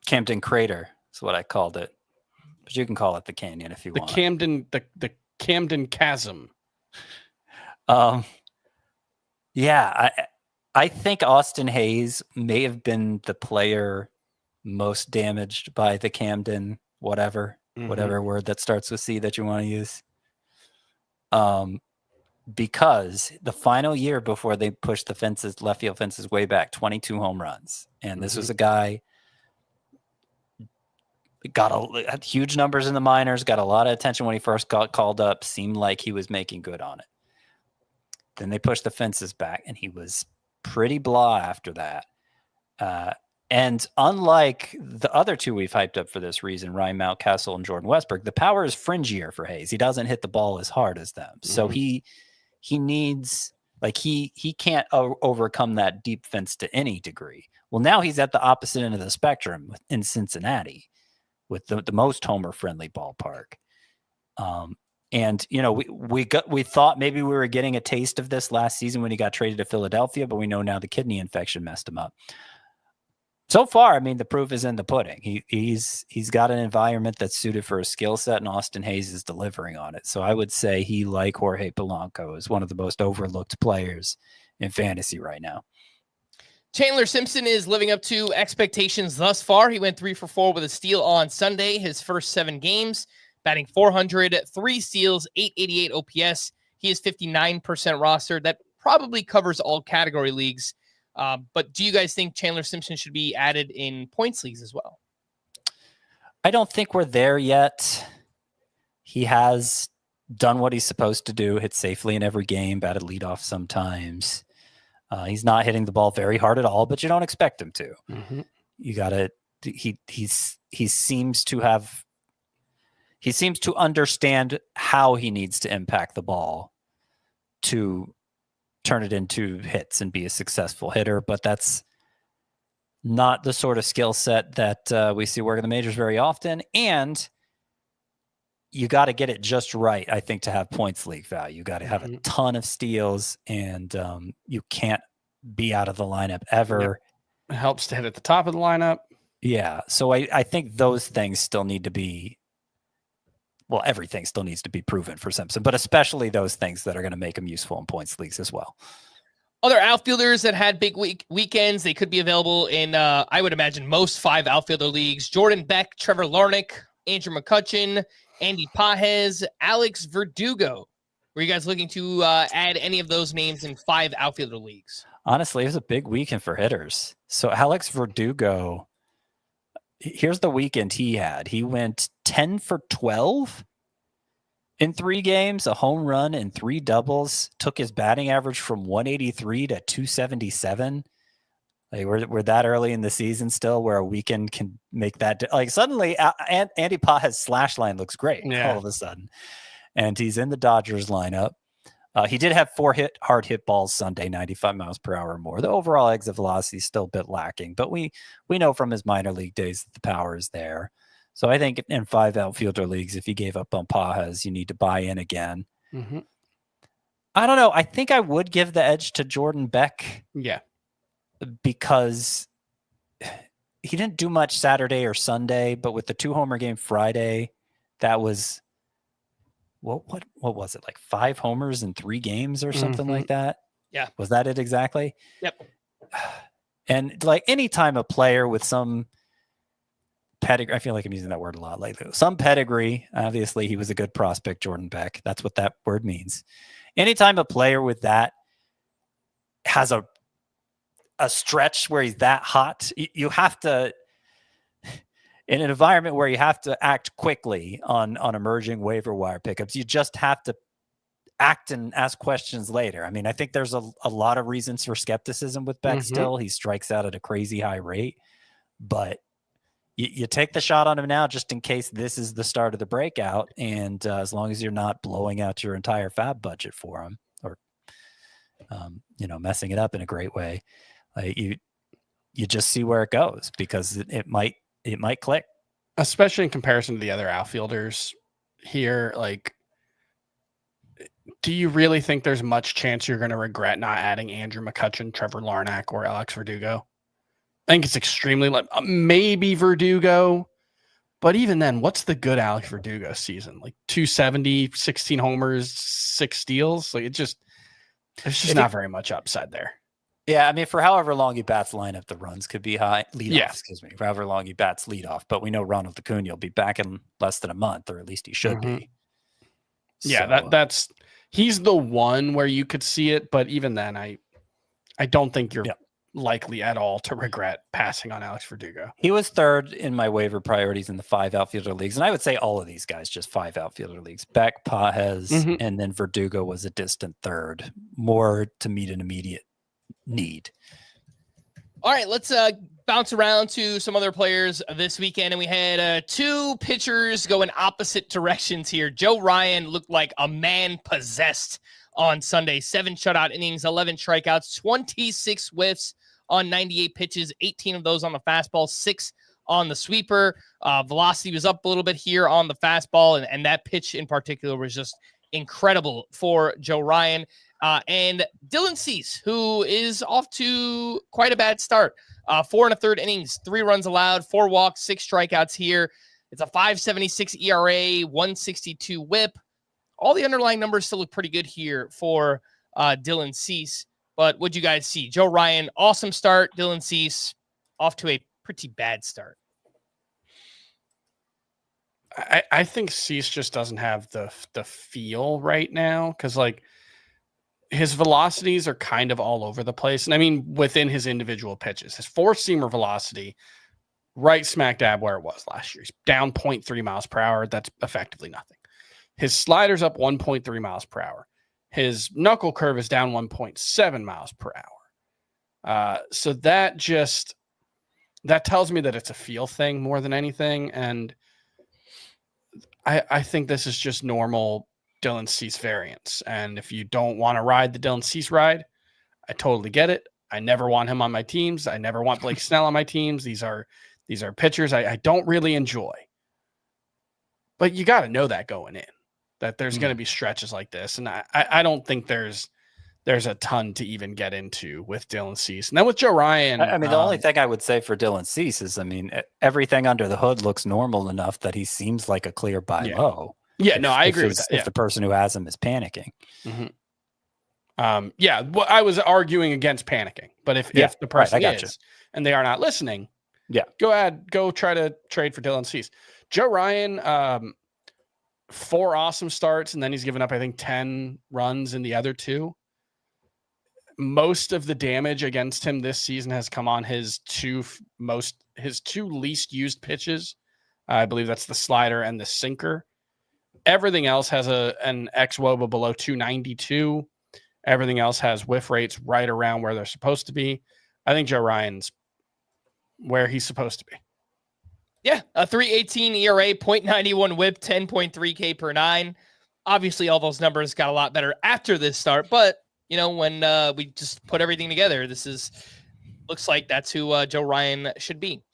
Camden Crater is what I called it, but you can call it the Canyon if you want. The Camden Chasm. Yeah, I think Austin Hayes may have been the player most damaged by the Camden whatever word that starts with C that you want to use. Because the final year before they pushed the left field fences way back, 22 home runs. And this was a guy got huge numbers in the minors, got a lot of attention when he first got called up, seemed like he was making good on it. Then they pushed the fences back, and he was pretty blah after that. And unlike the other two we've hyped up for this reason, Ryan Mountcastle and Jordan Westbrook, the power is fringier for Hayes. He doesn't hit the ball as hard as them. So he needs, like, he can't overcome that deep fence to any degree. Well, now he's at the opposite end of the spectrum in Cincinnati with the most homer-friendly ballpark. And, you know, we thought maybe we were getting a taste of this last season when he got traded to Philadelphia, but we know now the kidney infection messed him up. So far, I mean, the proof is in the pudding. He's got an environment that's suited for a skill set, and Austin Hayes is delivering on it. So I would say he, like Jorge Polanco, is one of the most overlooked players in fantasy right now. Chandler Simpson is living up to expectations thus far. He went 3 for 4 with a steal on Sunday, his first 7 games, batting .400, 3 steals, .888 OPS. He is 59% rostered. That probably covers all category leagues. But do you guys think Chandler Simpson should be added in points leagues as well? I don't think we're there yet. He has done what he's supposed to do, hit safely in every game, batted leadoff sometimes. He's not hitting the ball very hard at all, but you don't expect him to. You gotta, he seems to understand how he needs to impact the ball to turn it into hits and be a successful hitter, but that's not the sort of skill set that we see work in the majors very often. And you got to get it just right, I think, to have points league value. You got to have a ton of steals, and you can't be out of the lineup ever. It helps to hit at the top of the lineup. Yeah. So I think those things still need to be, well, everything still needs to be proven for Simpson, but especially those things that are going to make him useful in points leagues as well. Other outfielders that had big weekends, they could be available in, I would imagine, most 5 outfielder leagues. Jordan Beck, Trevor Larnach, Andrew McCutchen, Andy Pages, Alex Verdugo. Were you guys looking to add any of those names in 5 outfielder leagues? Honestly, it was a big weekend for hitters. So Alex Verdugo, here's the weekend he had. He went 10 for 12 in 3 games, a home run and 3 doubles, took his batting average from 183 to 277. Like we're that early in the season still where a weekend can make that. Like suddenly Andy Pages' slash line looks great all of a sudden. And he's in the Dodgers lineup. He did have 4 hard hit balls Sunday, 95 miles per hour or more. The overall exit velocity is still a bit lacking, but we know from his minor league days that the power is there. So I think in 5 outfielder leagues, if you gave up on Pages, you need to buy in again. I don't know. I think I would give the edge to Jordan Beck. Yeah. Because he didn't do much Saturday or Sunday, but with the 2-homer game Friday, that was what was it, like 5 homers in 3 games or something like that? Yeah. Was that it exactly? Yep. And like anytime a player with some pedigree, I feel like I'm using that word a lot lately. Some pedigree, obviously he was a good prospect, Jordan Beck. That's what that word means. Anytime a player with that has a stretch where he's that hot, you have to, in an environment where you have to act quickly on emerging waiver wire pickups, you just have to act and ask questions later. I mean, I think there's a lot of reasons for skepticism with Beck still. He strikes out at a crazy high rate, but you take the shot on him now just in case this is the start of the breakout. And as long as you're not blowing out your entire fab budget for him or, messing it up in a great way, you just see where it goes because it might click. Especially in comparison to the other outfielders here. Like, do you really think there's much chance you're going to regret not adding Andrew McCutchen, Trevor Larnach, or Alex Verdugo? I think it's extremely maybe Verdugo, but even then, what's the good Alex Verdugo season? Like 270, 16 homers, 6 steals. Like there's just not very much upside there. Yeah, I mean, for however long he bats lineup, the runs could be high. For however long he bats leadoff, but we know Ronald Acuna will be back in less than a month, or at least he should be. Yeah, So, he's the one where you could see it, but even then, I don't think you're likely at all to regret passing on Alex Verdugo. he was third in my waiver priorities in the 5 outfielder leagues, and I would say all of these guys just 5 outfielder leagues. Beck, Pajes, and then Verdugo was a distant third, more to meet an immediate need. All right, let's bounce around to some other players this weekend. And we had 2 pitchers going opposite directions here. Joe Ryan looked like a man possessed on Sunday. 7 shutout innings, 11 strikeouts, 26 whiffs on 98 pitches, 18 of those on the fastball, 6 on the sweeper. Velocity was up a little bit here on the fastball, and that pitch in particular was just incredible for Joe Ryan. And Dylan Cease, who is off to quite a bad start. 4 1/3 innings, 3 runs allowed, 4 walks, 6 strikeouts here. It's a 5.76 ERA, 162 whip. All the underlying numbers still look pretty good here for Dylan Cease. But what'd you guys see? Joe Ryan, awesome start. Dylan Cease off to a pretty bad start. I think Cease just doesn't have the feel right now, because like his velocities are kind of all over the place. And I mean, within his individual pitches, his 4-seamer velocity right smack dab where it was last year. He's down 0.3 miles per hour. That's effectively nothing. His slider's up 1.3 miles per hour. His knuckle curve is down 1.7 miles per hour. So that tells me that it's a feel thing more than anything. And I think this is just normal Dylan Cease variance. And if you don't want to ride the Dylan Cease ride, I totally get it. I never want him on my teams. I never want Blake Snell on my teams. These are pitchers I don't really enjoy. But you got to know that going in, that there's going to be stretches like this. And I don't think there's a ton to even get into with Dylan Cease. And then with Joe Ryan. I mean, the only thing I would say for Dylan Cease is, I mean, everything under the hood looks normal enough that he seems like a clear buy low. Yeah, no, I agree with that. If the person who has him is panicking. Well, I was arguing against panicking, but if the person is and they are not listening, go try to trade for Dylan Cease. Joe Ryan, 4 awesome starts, and then he's given up, I think, 10 runs in the other 2. Most of the damage against him this season has come on his 2 least used pitches. I believe that's the slider and the sinker. Everything else has an xWOBA below 292. Everything else has whiff rates right around where they're supposed to be. I think Joe Ryan's where he's supposed to be. Yeah, a 3.18 ERA, 0.91 whip, 10.3 K per 9. Obviously, all those numbers got a lot better after this start, but you know, when we just put everything together, looks like that's who Joe Ryan should be.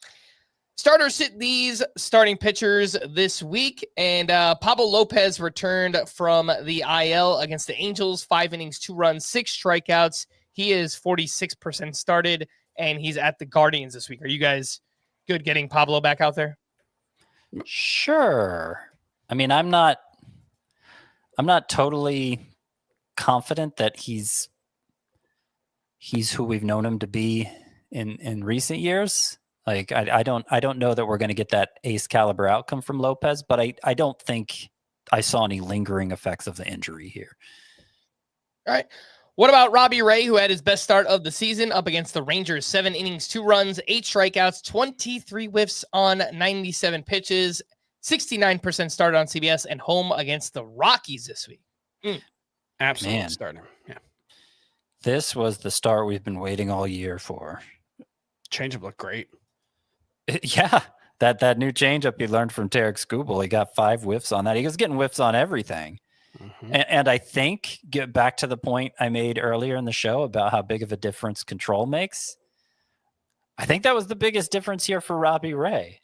Starters sit these starting pitchers this week, and Pablo Lopez returned from the IL against the Angels. 5 innings, 2 runs, 6 strikeouts. He is 46% started, and he's at the Guardians this week. Are you guys good getting Pablo back out there? Sure. I mean, I'm not totally confident that he's who we've known him to be in recent years. Like I don't know that we're going to get that ace caliber outcome from Lopez, but I don't think I saw any lingering effects of the injury here. All right. What about Robbie Ray, who had his best start of the season up against the Rangers? 7 innings, 2 runs, 8 strikeouts, 23 whiffs on 97 pitches, 69% started on CBS, and home against the Rockies this week. Absolutely starting. Yeah. This was the start we've been waiting all year for. Changeup looked great. Yeah. That new changeup he learned from Tarek Skubal. He got 5 whiffs on that. He was getting whiffs on everything. And I think, get back to the point I made earlier in the show about how big of a difference control makes. I think that was the biggest difference here for Robbie Ray.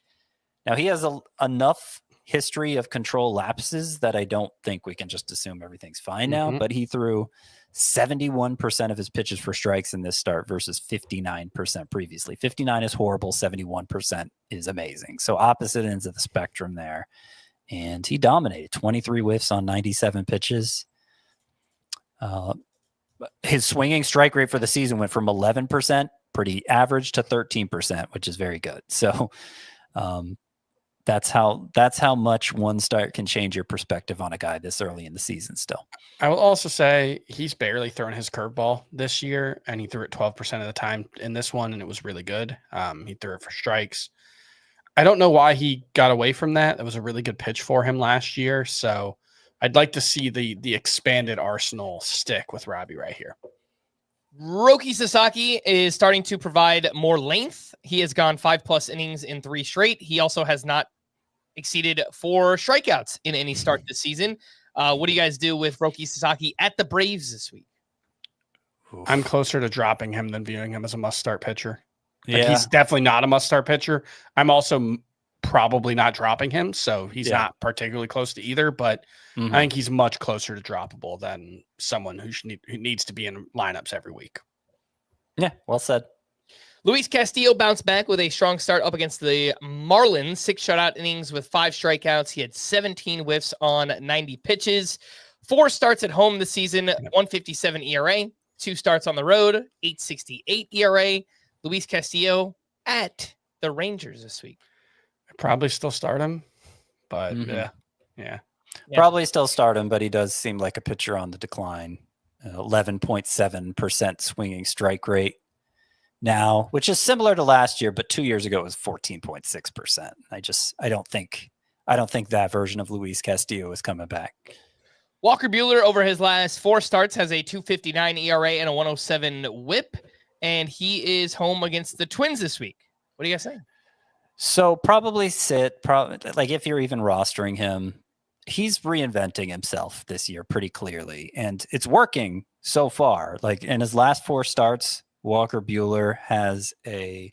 Now he has enough history of control lapses that I don't think we can just assume everything's fine now, but he threw 71% of his pitches for strikes in this start versus 59% previously. 59 is horrible. 71% is amazing. So opposite ends of the spectrum there. And he dominated 23 whiffs on 97 pitches. His swinging strike rate for the season went from 11%, pretty average, to 13%, which is very good. So that's how much one start can change your perspective on a guy this early in the season still. I will also say he's barely thrown his curveball this year, and he threw it 12% of the time in this one, and it was really good. He threw it for strikes. I don't know why he got away from that. That was a really good pitch for him last year. So I'd like to see the expanded arsenal stick with Robbie right here. Roki Sasaki is starting to provide more length. He has gone 5+ innings in 3 straight. He also has not exceeded 4 strikeouts in any start this season. What do you guys do with Roki Sasaki at the Braves this week? I'm closer to dropping him than viewing him as a must-start pitcher. Like, Yeah. he's definitely not a must-start pitcher. I'm also probably not dropping him, so he's not particularly close to either, but I think he's much closer to droppable than someone who needs to be in lineups every week. Yeah, well said. Luis Castillo bounced back with a strong start up against the Marlins. 6 shutout innings with 5 strikeouts. He had 17 whiffs on 90 pitches. 4 starts at home this season, 1.57 ERA. 2 starts on the road, 8.68 ERA. Luis Castillo at the Rangers this week. I'd probably still start him, but yeah. Probably still start him, but he does seem like a pitcher on the decline. 11.7% swinging strike rate now, which is similar to last year, but 2 years ago it was 14.6%. I don't think that version of Luis Castillo is coming back. Walker Buehler over his last 4 starts has a 2.59 ERA and a 1.07 WHIP, and he is home against the Twins this week. What do you guys think? So probably sit, like if you're even rostering him, he's reinventing himself this year pretty clearly, and it's working so far. Like in his last 4 starts, Walker Buehler has a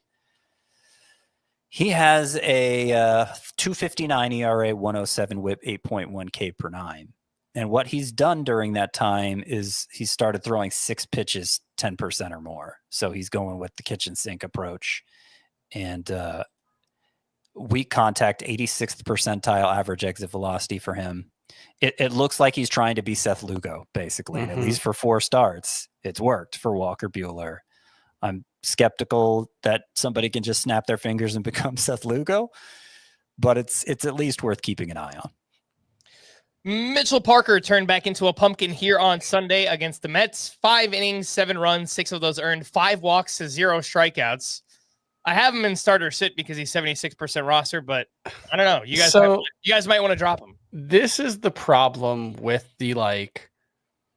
2.59 ERA, 1.07 WHIP, 8.1 K per 9. And what he's done during that time is he started throwing 6 pitches, 10% or more. So he's going with the kitchen sink approach. And weak contact, 86th percentile average exit velocity for him. It looks like he's trying to be Seth Lugo, basically. At least for 4 starts, it's worked for Walker Buehler. I'm skeptical that somebody can just snap their fingers and become Seth Lugo, but it's at least worth keeping an eye on. Mitchell Parker turned back into a pumpkin here on Sunday against the Mets. 5 innings, 7 runs, 6 of those earned, 5 walks to 0 strikeouts. I have him in starter sit because he's 76% roster, but I don't know. You guys might want to drop him. This is the problem with the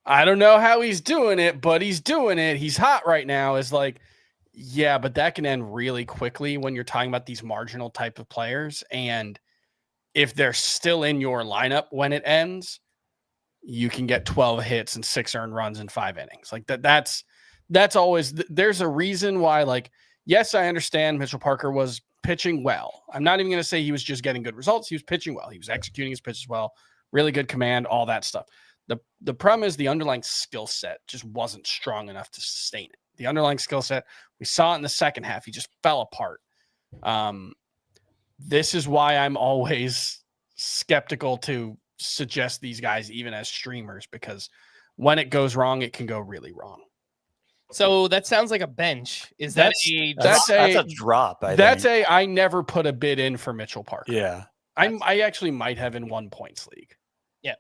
I don't know how he's doing it, but he's doing it. He's hot right now. Is yeah, but that can end really quickly when you're talking about these marginal type of players. And if they're still in your lineup when it ends, you can get 12 hits and 6 earned runs in 5 innings. That's always, there's a reason why, yes, I understand Mitchell Parker was pitching well. I'm not even going to say he was just getting good results. He was pitching well. He was executing his pitches well, really good command, all that stuff. The problem is the underlying skill set just wasn't strong enough to sustain it. The underlying skill set, we saw it in the second half. He just fell apart. This is why I'm always skeptical to suggest these guys even as streamers, because when it goes wrong, it can go really wrong. So that sounds like a bench. Is That's a drop. I never put a bid in for Mitchell Parker. Yeah. I actually might have in 1 points league. Yeah.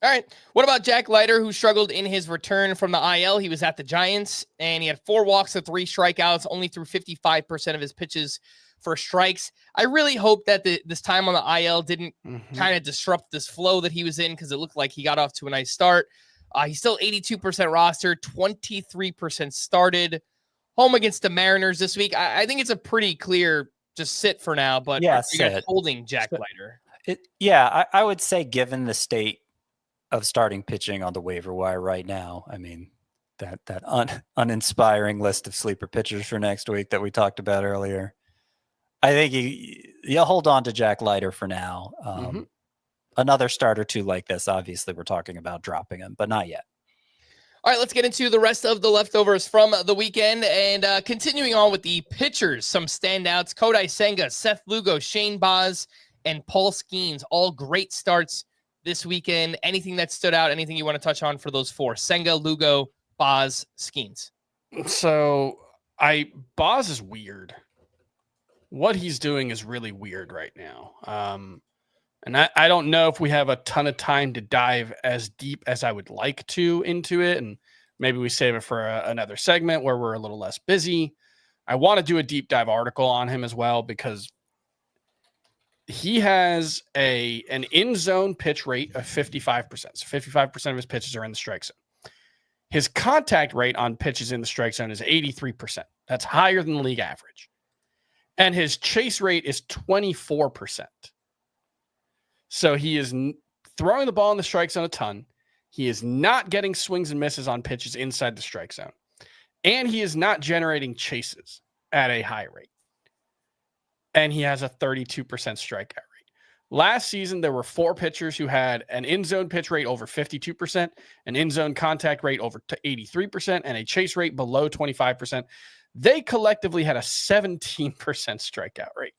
All right. What about Jack Leiter, who struggled in his return from the IL? He was at the Giants, and he had 4 walks to 3 strikeouts, only threw 55% of his pitches for strikes. I really hope that this time on the IL didn't kind of disrupt this flow that he was in, because it looked like he got off to a nice start. He's still 82% roster, 23% started. Home against the Mariners this week. I think it's a pretty clear just sit for now, but yeah, you guys holding Jack Leiter? I would say given the state of starting pitching on the waiver wire right now, I mean, that uninspiring list of sleeper pitchers for next week that we talked about earlier, I think you'll hold on to Jack Leiter for now. Another start or two like this, obviously, we're talking about dropping him, but not yet. All right, let's get into the rest of the leftovers from the weekend. And continuing on with the pitchers, some standouts. Kodai Senga, Seth Lugo, Shane Baz, and Paul Skeens. All great starts this weekend. Anything that stood out? Anything you want to touch on for those four? Senga, Lugo, Baz, Skeens. So Baz is weird. What he's doing is really weird right now. And I don't know if we have a ton of time to dive as deep as I would like to into it. And maybe we save it for another segment where we're a little less busy. I want to do a deep dive article on him as well, because he has an in-zone pitch rate of 55%. So 55% of his pitches are in the strike zone. His contact rate on pitches in the strike zone is 83%. That's higher than the league average. And his chase rate is 24%. So he is throwing the ball in the strike zone a ton. He is not getting swings and misses on pitches inside the strike zone. And he is not generating chases at a high rate. And he has a 32% strikeout rate. Last season, there were 4 pitchers who had an in-zone pitch rate over 52%, an in-zone contact rate over 83%, and a chase rate below 25%. They collectively had a 17% strikeout rate.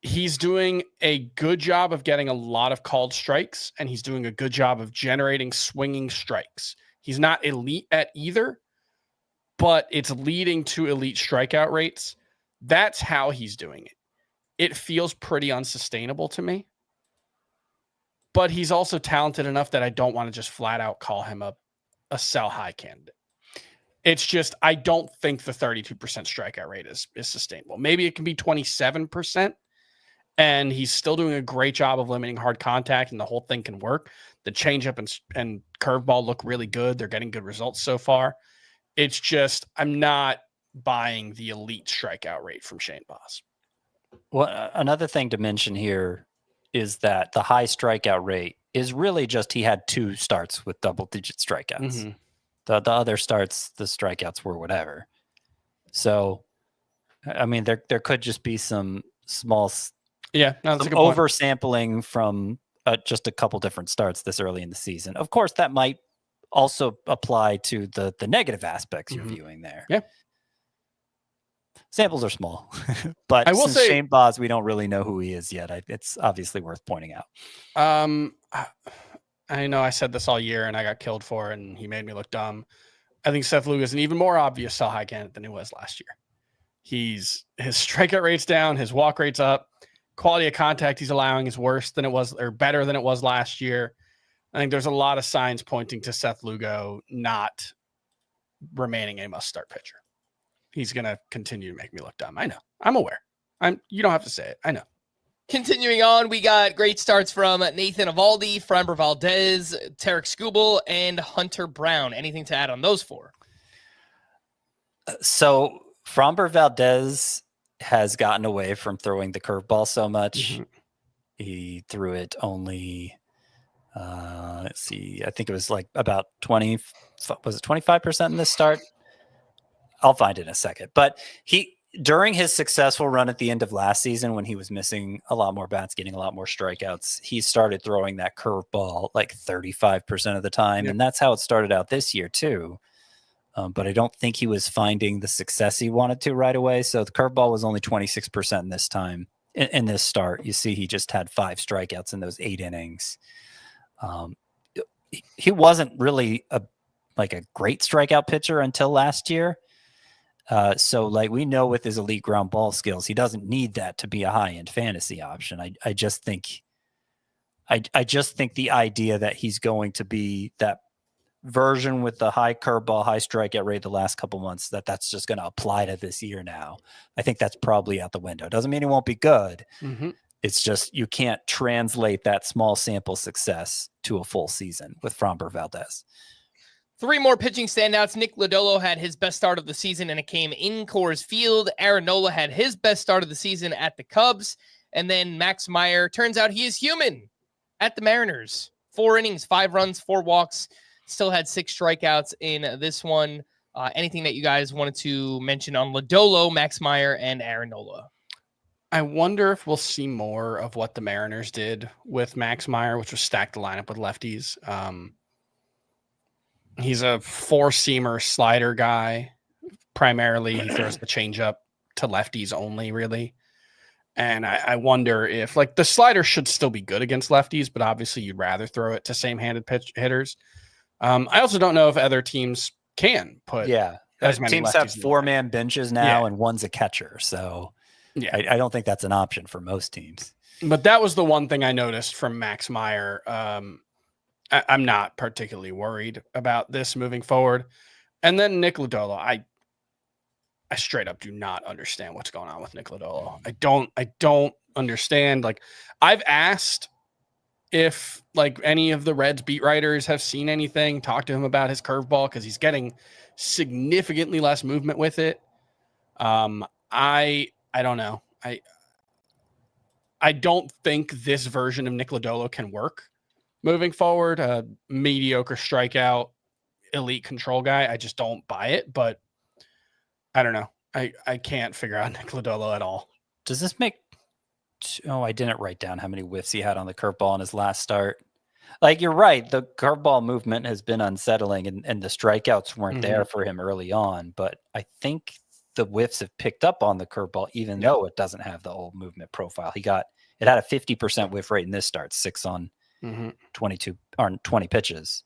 He's doing a good job of getting a lot of called strikes, and he's doing a good job of generating swinging strikes. He's not elite at either, but it's leading to elite strikeout rates. That's how he's doing it. It feels pretty unsustainable to me, but he's also talented enough that I don't want to just flat out call him a sell high candidate. It's just, I don't think the 32% strikeout rate is sustainable. Maybe it can be 27%. And he's still doing a great job of limiting hard contact, and the whole thing can work. The changeup and curveball look really good. They're getting good results so far. It's just, I'm not buying the elite strikeout rate from Shane Baz. Well, another thing to mention here is that the high strikeout rate is really just he had 2 starts with double-digit strikeouts. The other starts, the strikeouts were whatever. So, I mean, there could just be some small... Yeah, no, that's a good oversampling from just a couple different starts this early in the season. Of course, that might also apply to the negative aspects you're viewing there. Yeah. Samples are small, but I will say Shane Baz, we don't really know who he is yet. It's obviously worth pointing out. I know I said this all year and I got killed for it, and he made me look dumb. I think Seth Lugo is an even more obvious sell high candidate than he was last year. His strikeout rate's down, his walk rate's up. Quality of contact he's allowing is worse than it was, or better than it was last year. I think there's a lot of signs pointing to Seth Lugo not remaining a must-start pitcher. He's going to continue to make me look dumb. I know. I'm aware. You don't have to say it. I know. Continuing on, we got great starts from Nathan Eovaldi, Framber Valdez, Tarek Skubal, and Hunter Brown. Anything to add on those 4? So Framber Valdez has gotten away from throwing the curveball so much. He threw it only, let's see, I think it was like about 25% in this start? I'll find it in a second. But during his successful run at the end of last season, when he was missing a lot more bats, getting a lot more strikeouts, he started throwing that curveball like 35% of the time. Yep. And that's how it started out this year too. But I don't think he was finding the success he wanted to right away. So the curveball was only 26% this time in this start. You see, he just had 5 strikeouts in those 8 innings. He wasn't really a great strikeout pitcher until last year. So like we know with his elite ground ball skills, he doesn't need that to be a high-end fantasy option. I just think the idea that he's going to be that version with the high curveball, high strikeout rate the last couple months, that's just going to apply to this year now. I think that's probably out the window. Doesn't mean it won't be good. It's just you can't translate that small sample success to a full season with Framber Valdez. 3 more pitching standouts. Nick Lodolo had his best start of the season, and it came in Coors Field. Aaron Nola had his best start of the season at the Cubs. And then Max Meyer, turns out he is human at the Mariners. 4 innings, 5 runs, 4 walks. Still had 6 strikeouts in this one. Anything that you guys wanted to mention on Lodolo, Max Meyer, and Aaron Nola? I wonder if we'll see more of what the Mariners did with Max Meyer, which was stack the lineup with lefties. He's a four-seamer slider guy. Primarily, he throws the changeup to lefties only, really. And I wonder if, like, the slider should still be good against lefties, but obviously you'd rather throw it to same-handed pitch hitters. I also don't know if other teams can put as many teams lefties have four-man benches now, and one's a catcher. So I don't think that's an option for most teams. But that was the one thing I noticed from Max Meyer. I'm not particularly worried about this moving forward. And then Nick Lodolo, I straight up do not understand what's going on with Nick Lodolo. I don't understand. Like, I've asked if like any of the Reds beat writers have seen anything, talked to him about his curveball, because he's getting significantly less movement with it. I don't know. I don't think this version of Nick Lodolo can work moving forward. A mediocre strikeout, elite control guy. I just don't buy it, but I don't know. I can't figure out Nick Lodolo at all. Does this make... Oh, I didn't write down how many whiffs he had on the curveball in his last start. Like, you're right. The curveball movement has been unsettling, and the strikeouts weren't there for him early on. But I think the whiffs have picked up on the curveball, even though it doesn't have the old movement profile. It had a 50% whiff rate in this start, 6 on 22 or 20 pitches.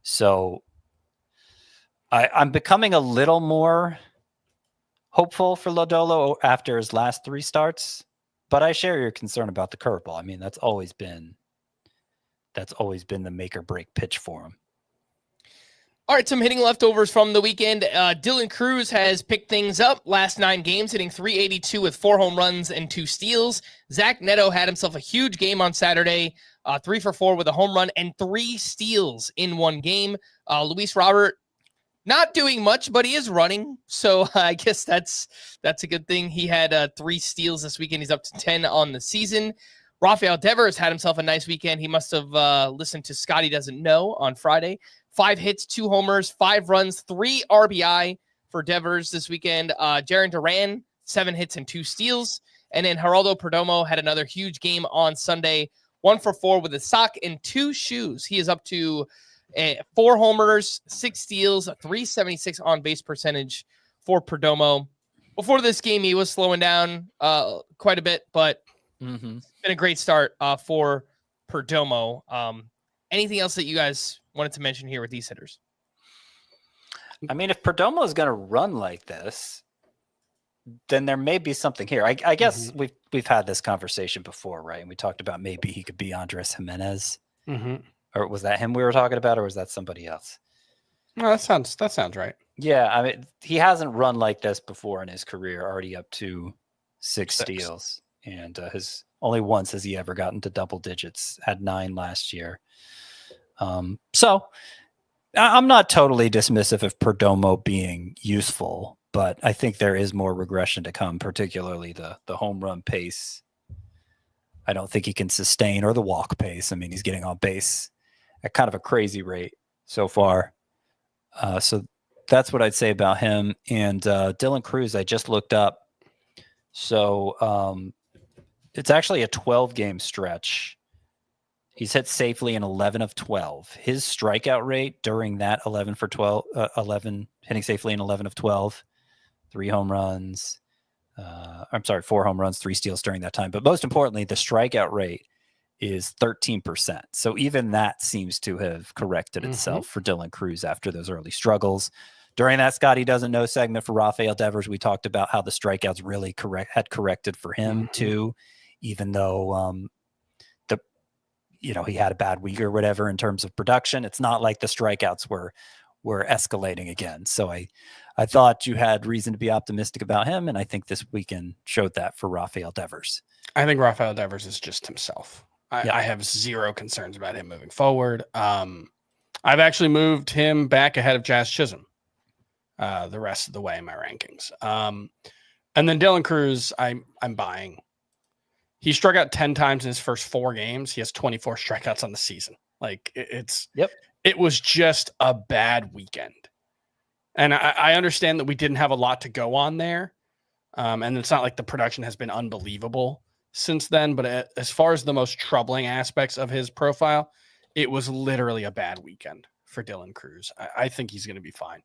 So I'm becoming a little more hopeful for Lodolo after his last 3 starts. But I share your concern about the curveball. I mean, that's always been the make or break pitch for him. All right, some hitting leftovers from the weekend. Dylan Cruz has picked things up last 9 games, hitting .382 with 4 home runs and 2 steals. Zach Neto had himself a huge game on Saturday, 3 for 4 with a home run and 3 steals in one game. Luis Robert, not doing much, but he is running, so I guess that's a good thing. He had 3 steals this weekend. He's up to 10 on the season. Rafael Devers had himself a nice weekend. He must have listened to Scotty Doesn't Know on Friday. 5 hits, 2 homers, 5 runs, 3 RBI for Devers this weekend. Jarren Duran, 7 hits and 2 steals. And then Geraldo Perdomo had another huge game on Sunday, 1 for 4 with a sock and 2 shoes. He is up to 4 homers, 6 steals, 376 on base percentage for Perdomo. Before this game, he was slowing down quite a bit, but it's been a great start for Perdomo. Anything else that you guys wanted to mention here with these hitters? I mean, if Perdomo is going to run like this, then there may be something here. I guess we've had this conversation before, right? And we talked about maybe he could be Andres Jimenez. Or was that him we were talking about, or was that somebody else? No, that sounds right. Yeah, I mean, he hasn't run like this before in his career, already up to 6 steals. And his only once has he ever gotten to double digits, had 9 last year. So I'm not totally dismissive of Perdomo being useful, but I think there is more regression to come, particularly the home run pace. I don't think he can sustain, or the walk pace. I mean, he's getting on base at kind of a crazy rate so far. So that's what I'd say about him. And Dylan Cruz, I just looked up. So it's actually a 12-game stretch. He's hit safely in 11 of 12. His strikeout rate during that 11 for 12, 11 hitting safely in 11 of 12, 4 home runs, 3 steals during that time. But most importantly, the strikeout rate is 13%. So even that seems to have corrected itself for Dylan Cruz after those early struggles. During that Scotty Doesn't Know segment for Rafael Devers, we talked about how the strikeouts really had corrected for him too, even though he had a bad week or whatever in terms of production. It's not like the strikeouts were escalating again. So I thought you had reason to be optimistic about him, and I think this weekend showed that for Rafael Devers. I think Rafael Devers is just himself. I have zero concerns about him moving forward. I've actually moved him back ahead of Jazz Chisholm the rest of the way in my rankings. And then Dylan Cruz, I'm buying. He struck out 10 times in his first 4 games. He has 24 strikeouts on the season. Like it was just a bad weekend. And I understand that we didn't have a lot to go on there. And it's not like the production has been unbelievable since then. But as far as the most troubling aspects of his profile, it was literally a bad weekend for Dylan Cruz. I think he's going to be fine.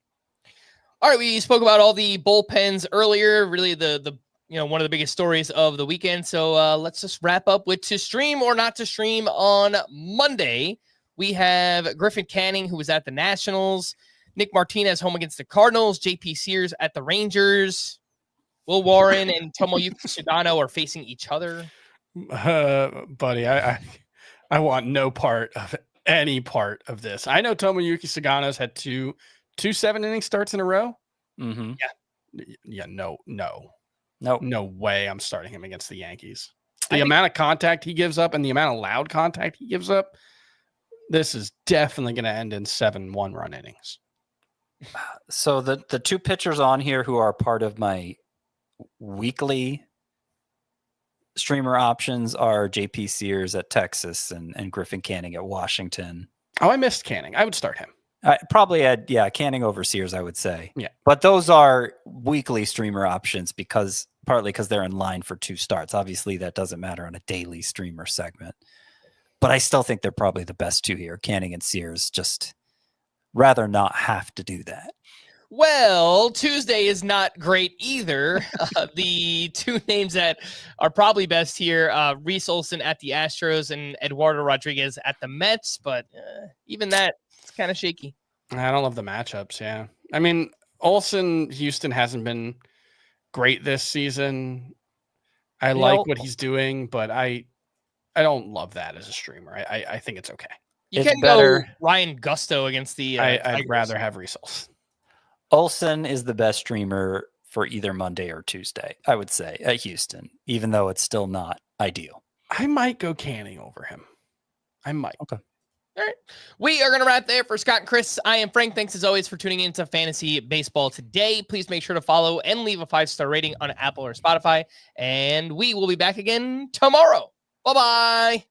All right, we spoke about all the bullpens earlier. Really, the one of the biggest stories of the weekend. So let's just wrap up with to stream or not to stream on Monday. We have Griffin Canning, who was at the Nationals. Nick Martinez home against the Cardinals. JP Sears at the Rangers. Will Warren and Tomoyuki Sugano are facing each other. Buddy, I want no part of any part of this. I know Tomoyuki Sugano's had two 7-inning starts in a row. Mm-hmm. Yeah. No Nope. No way I'm starting him against the Yankees. The amount of contact he gives up and the amount of loud contact he gives up, this is definitely going to end in 7 one-run innings. So the two pitchers on here who are part of my weekly streamer options are JP Sears at Texas and Griffin Canning at Washington. Oh, I missed Canning. I would start him. I probably had, Canning over Sears, I would say. Yeah. But those are weekly streamer options partly because they're in line for 2 starts. Obviously, that doesn't matter on a daily streamer segment. But I still think they're probably the best 2 here. Canning and Sears, just rather not have to do that. Well, Tuesday is not great either. The 2 names that are probably best here, Reese Olson at the Astros and Eduardo Rodriguez at the Mets. But even that, it's kind of shaky. I don't love the matchups, yeah. I mean, Olson, Houston hasn't been great this season. I like what he's doing, but I don't love that as a streamer. I think it's okay. You can go Ryan Gusto against the I'd rather have Reese Olson. Olson is the best streamer for either Monday or Tuesday, I would say, at Houston, even though it's still not ideal. I might go Canning over him. I might. Okay. All right. We are going to wrap there for Scott and Chris. I am Frank. Thanks as always for tuning in to Fantasy Baseball today. Please make sure to follow and leave a 5-star rating on Apple or Spotify. And we will be back again tomorrow. Bye-bye.